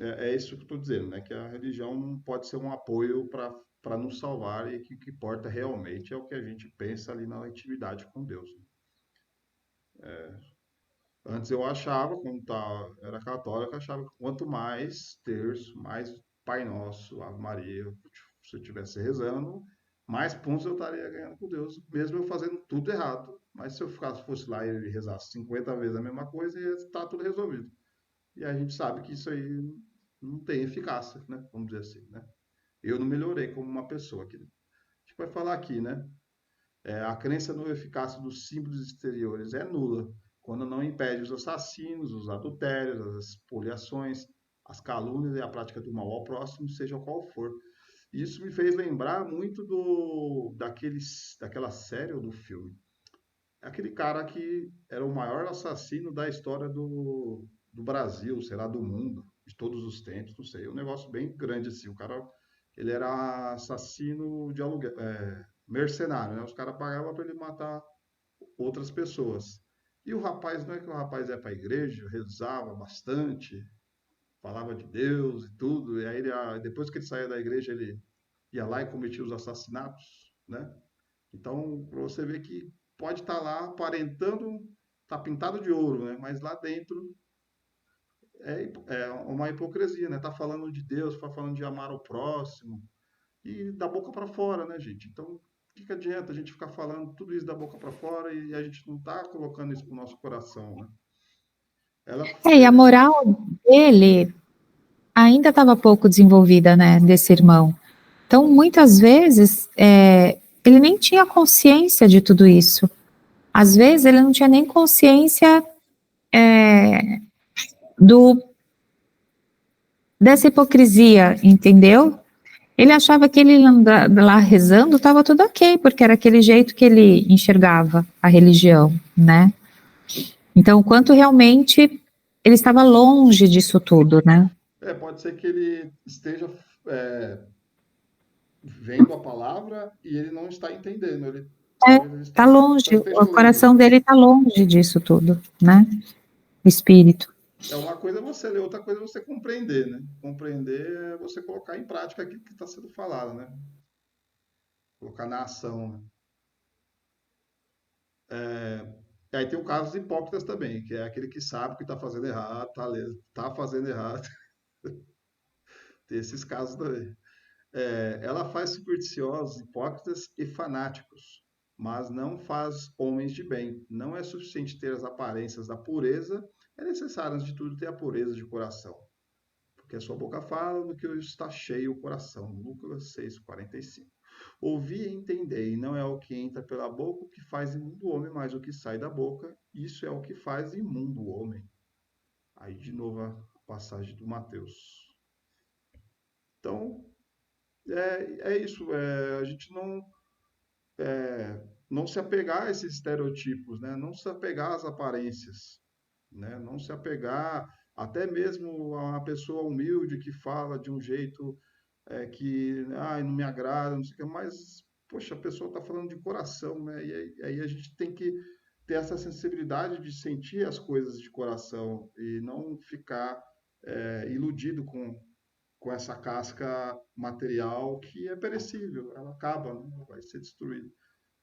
S2: é isso que eu estou dizendo, né? Que a religião não pode ser um apoio para nos salvar e que o que importa realmente é o que a gente pensa ali na intimidade com Deus. Antes eu achava, era católico, eu achava que quanto mais terço, mais Pai Nosso, Ave Maria, se eu estivesse rezando, mais pontos eu estaria ganhando com Deus, mesmo eu fazendo tudo errado. Mas se eu fosse lá e ele rezasse 50 vezes a mesma coisa, ia estar tudo resolvido. E a gente sabe que isso aí não tem eficácia, né? Vamos dizer assim, né? Eu não melhorei como uma pessoa aqui. A gente vai falar aqui, né? A crença no eficácia dos símbolos exteriores é nula, quando não impede os assassinos, os adultérios, as espoliações, as calúnias e a prática do mal ao próximo, seja qual for. Isso me fez lembrar muito daquela série ou do filme. Aquele cara que era o maior assassino da história do Brasil, sei lá, do mundo, de todos os tempos, não sei. É um negócio bem grande assim. O cara ele era assassino de aluguel, mercenário, né? Os caras pagavam para ele matar outras pessoas. E o rapaz, não é que o rapaz ia para a igreja, rezava bastante, falava de Deus e tudo, e aí depois que ele saía da igreja, ele ia lá e cometia os assassinatos, né? Então, pra você ver que pode estar lá aparentando, tá pintado de ouro, né? Mas lá dentro é uma hipocrisia, né? Tá falando de Deus, tá falando de amar o próximo e da boca para fora, né, gente? Então, o que adianta a gente ficar falando tudo isso da boca para fora e a gente não tá colocando isso pro nosso coração, né? Ela,
S1: E a moral dele ainda estava pouco desenvolvida, né, desse irmão. Então, muitas vezes, ele nem tinha consciência de tudo isso. Às vezes, ele não tinha nem consciência dessa hipocrisia, entendeu? Ele achava que ele lá rezando estava tudo ok, porque era aquele jeito que ele enxergava a religião, né? Então, o quanto realmente ele estava longe disso tudo, né?
S2: pode ser que ele esteja é, vendo a palavra e ele não está entendendo. Talvez ele
S1: Tá longe,
S2: esteja
S1: o
S2: lendo.
S1: coração dele está longe disso tudo, né? O espírito.
S2: Uma coisa é você ler, outra coisa é você compreender, né? Compreender é você colocar em prática aquilo que está sendo falado, né? Colocar na ação, né? E aí tem o caso dos hipócritas também, que é aquele que sabe que está fazendo errado, tá fazendo errado. Tem esses casos também. Ela faz supersticiosos, hipócritas e fanáticos, mas não faz homens de bem. Não é suficiente ter as aparências da pureza, é necessário, antes de tudo, ter a pureza de coração. Porque a sua boca fala do que está cheio o coração. Lucas 6:45. Ouvi e entendei, não é o que entra pela boca o que faz imundo o homem, mas o que sai da boca, isso é o que faz imundo o homem. Aí, de novo, a passagem do Mateus. Então, é isso. A gente não se apegar a esses estereotipos, né? Não se apegar às aparências, né? Não se apegar até mesmo a uma pessoa humilde que fala de um jeito que não me agrada, não sei o que, mas, poxa, a pessoa está falando de coração, né? E aí a gente tem que ter essa sensibilidade de sentir as coisas de coração e não ficar iludido com essa casca material que é perecível, ela acaba, né? Vai ser destruída.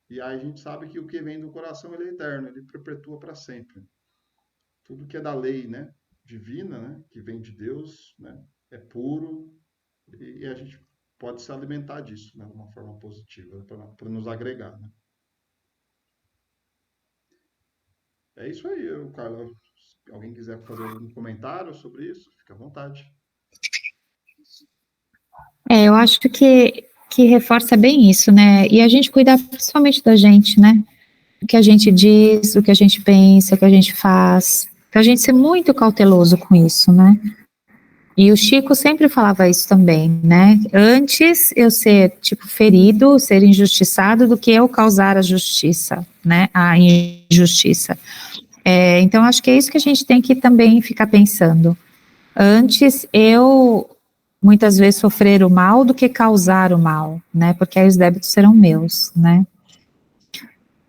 S2: E aí a gente sabe que o que vem do coração ele é eterno, ele perpetua para sempre. Tudo que é da lei, né, divina, né, que vem de Deus, né, é puro e a gente pode se alimentar disso, né, de uma forma positiva, para nos agregar, né. É isso aí, Carlos. Se alguém quiser fazer algum comentário sobre isso, fica à vontade.
S1: Eu acho que reforça bem isso, né? E a gente cuidar principalmente da gente, né? O que a gente diz, o que a gente pensa, o que a gente faz. Pra gente ser muito cauteloso com isso, né? E o Chico sempre falava isso também, né? Antes eu ser, tipo, ferido, ser injustiçado, do que eu causar a justiça, né? A injustiça. Então, acho que é isso que a gente tem que também ficar pensando. Antes eu, muitas vezes, sofrer o mal do que causar o mal, né? Porque aí os débitos serão meus, né?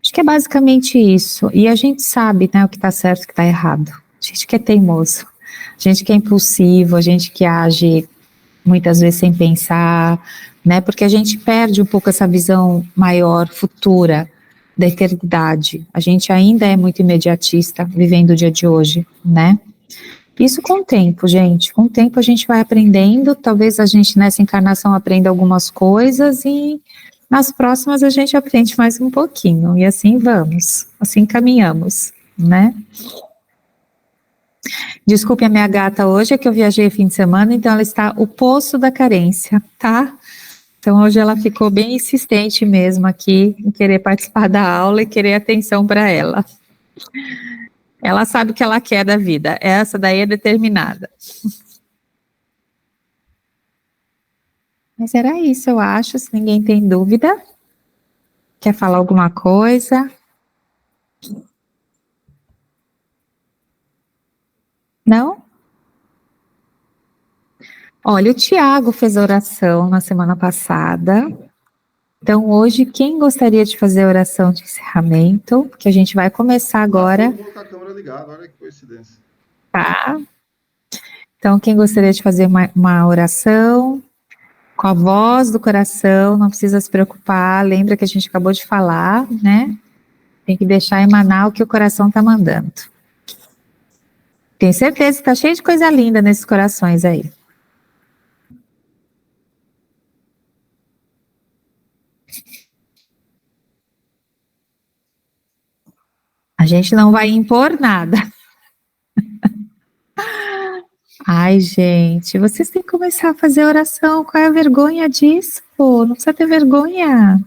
S1: Acho que é basicamente isso. E a gente sabe, né, o que está certo e o que está errado. A gente que é teimoso, a gente que é impulsivo, a gente que age muitas vezes sem pensar, né? Porque a gente perde um pouco essa visão maior, futura, da eternidade. A gente ainda é muito imediatista, vivendo o dia de hoje, né? Isso com o tempo, gente. Com o tempo a gente vai aprendendo. Talvez a gente nessa encarnação aprenda algumas coisas e nas próximas a gente aprende mais um pouquinho. E assim vamos, assim caminhamos, né? Desculpe a minha gata hoje, é que eu viajei fim de semana, então ela está o poço da carência, tá? Então hoje ela ficou bem insistente mesmo aqui em querer participar da aula e querer atenção para ela. Ela sabe o que ela quer da vida, essa daí é determinada. Mas era isso, eu acho, se ninguém tem dúvida. Quer falar alguma coisa? Não? Olha, o Tiago fez a oração na semana passada. Então, hoje, quem gostaria de fazer a oração de encerramento? Que a gente vai começar agora,
S2: Vou com a câmera ligada, olha que coincidência.
S1: tá? Então, quem gostaria de fazer uma oração com a voz do coração, não precisa se preocupar, lembra que a gente acabou de falar, né? Tem que deixar emanar o que o coração está mandando. Tenho certeza que está cheio de coisa linda nesses corações aí. A gente não vai impor nada. Ai, gente, vocês têm que começar a fazer oração. Qual é a vergonha disso? Pô, não precisa ter vergonha.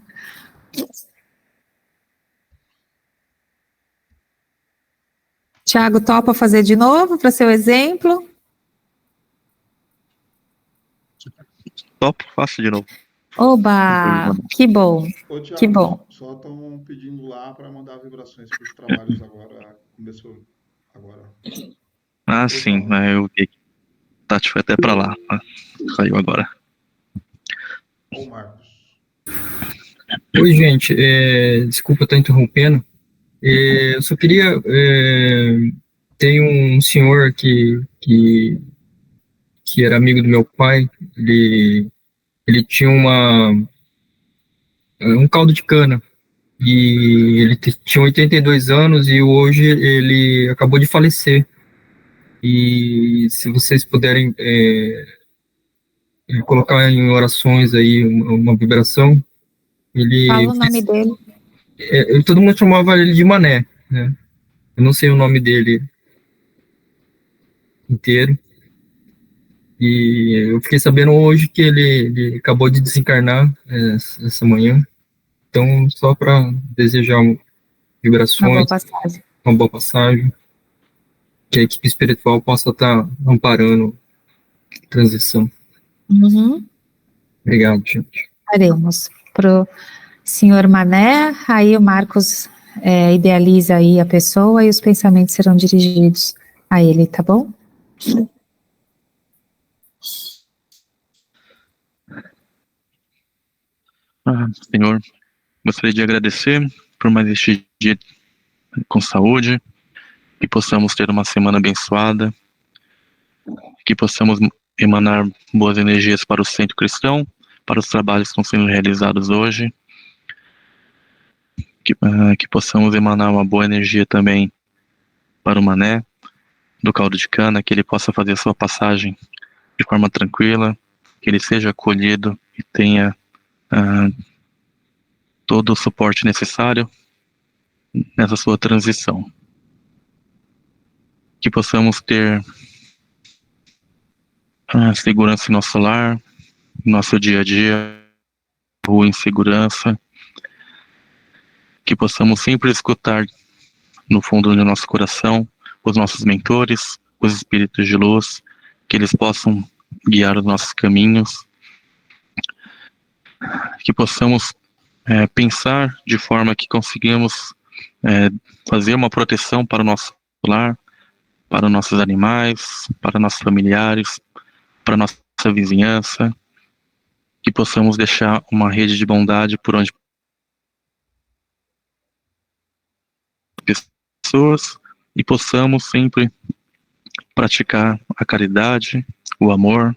S1: Tiago, topa fazer de novo para ser o exemplo?
S3: Top, faço de novo.
S1: Oba, que bom,
S2: Ô, Thiago,
S1: que bom.
S2: só estão pedindo lá para mandar vibrações para os trabalhos agora. Começou agora.
S3: Ah, sim, né, eu vi. Tati foi até pra lá. Saiu agora.
S2: Ô, Marcos.
S7: Oi, gente. Desculpa estar interrompendo. Eu só queria. Tem um senhor que era amigo do meu pai. Ele tinha um caldo de cana. E ele tinha 82 anos e hoje ele acabou de falecer. E se vocês puderem colocar em orações aí uma vibração,
S1: Fala o nome dele.
S7: todo mundo chamava ele de Mané, né? Eu não sei o nome dele inteiro. E eu fiquei sabendo hoje que ele acabou de desencarnar essa manhã. Então, só para desejar vibrações, uma boa passagem, que a equipe espiritual possa estar amparando a transição.
S1: Uhum.
S7: Obrigado, gente.
S1: Faremos pro senhor Mané, aí o Marcos idealiza aí a pessoa e os pensamentos serão dirigidos a ele, tá bom?
S3: Senhor, gostaria de agradecer por mais este dia com saúde, que possamos ter uma semana abençoada, que possamos emanar boas energias para o Centro Cristão, para os trabalhos que estão sendo realizados hoje, que possamos emanar uma boa energia também para o Mané, do caldo de cana, que ele possa fazer a sua passagem de forma tranquila, que ele seja acolhido e tenha todo o suporte necessário nessa sua transição. Que possamos ter segurança em nosso lar, em nosso dia a dia, rua em segurança, que possamos sempre escutar no fundo do nosso coração os nossos mentores, os espíritos de luz, que eles possam guiar os nossos caminhos, que possamos pensar de forma que conseguimos fazer uma proteção para o nosso lar, para nossos animais, para nossos familiares, para nossa vizinhança, que possamos deixar uma rede de bondade por onde pessoas e possamos sempre praticar a caridade, o amor.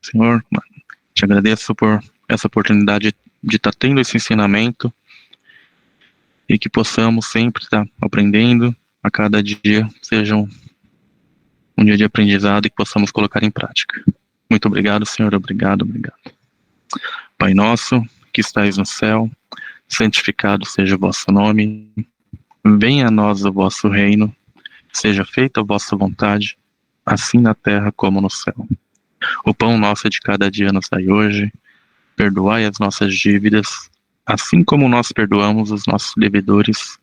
S3: Senhor, te agradeço por essa oportunidade de estar tendo esse ensinamento e que possamos sempre estar aprendendo a cada dia, seja um dia de aprendizado e que possamos colocar em prática. Muito obrigado, Senhor, obrigado. Pai nosso, que estais no céu, santificado seja o vosso nome, venha a nós o vosso reino, seja feita a vossa vontade, assim na terra como no céu. O pão nosso de cada dia nos dai hoje, perdoai as nossas dívidas, assim como nós perdoamos os nossos devedores,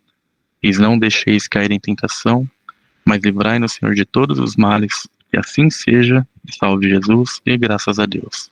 S3: e não deixeis cair em tentação, mas livrai-nos, Senhor, de todos os males, que assim seja, salve Jesus, e graças a Deus.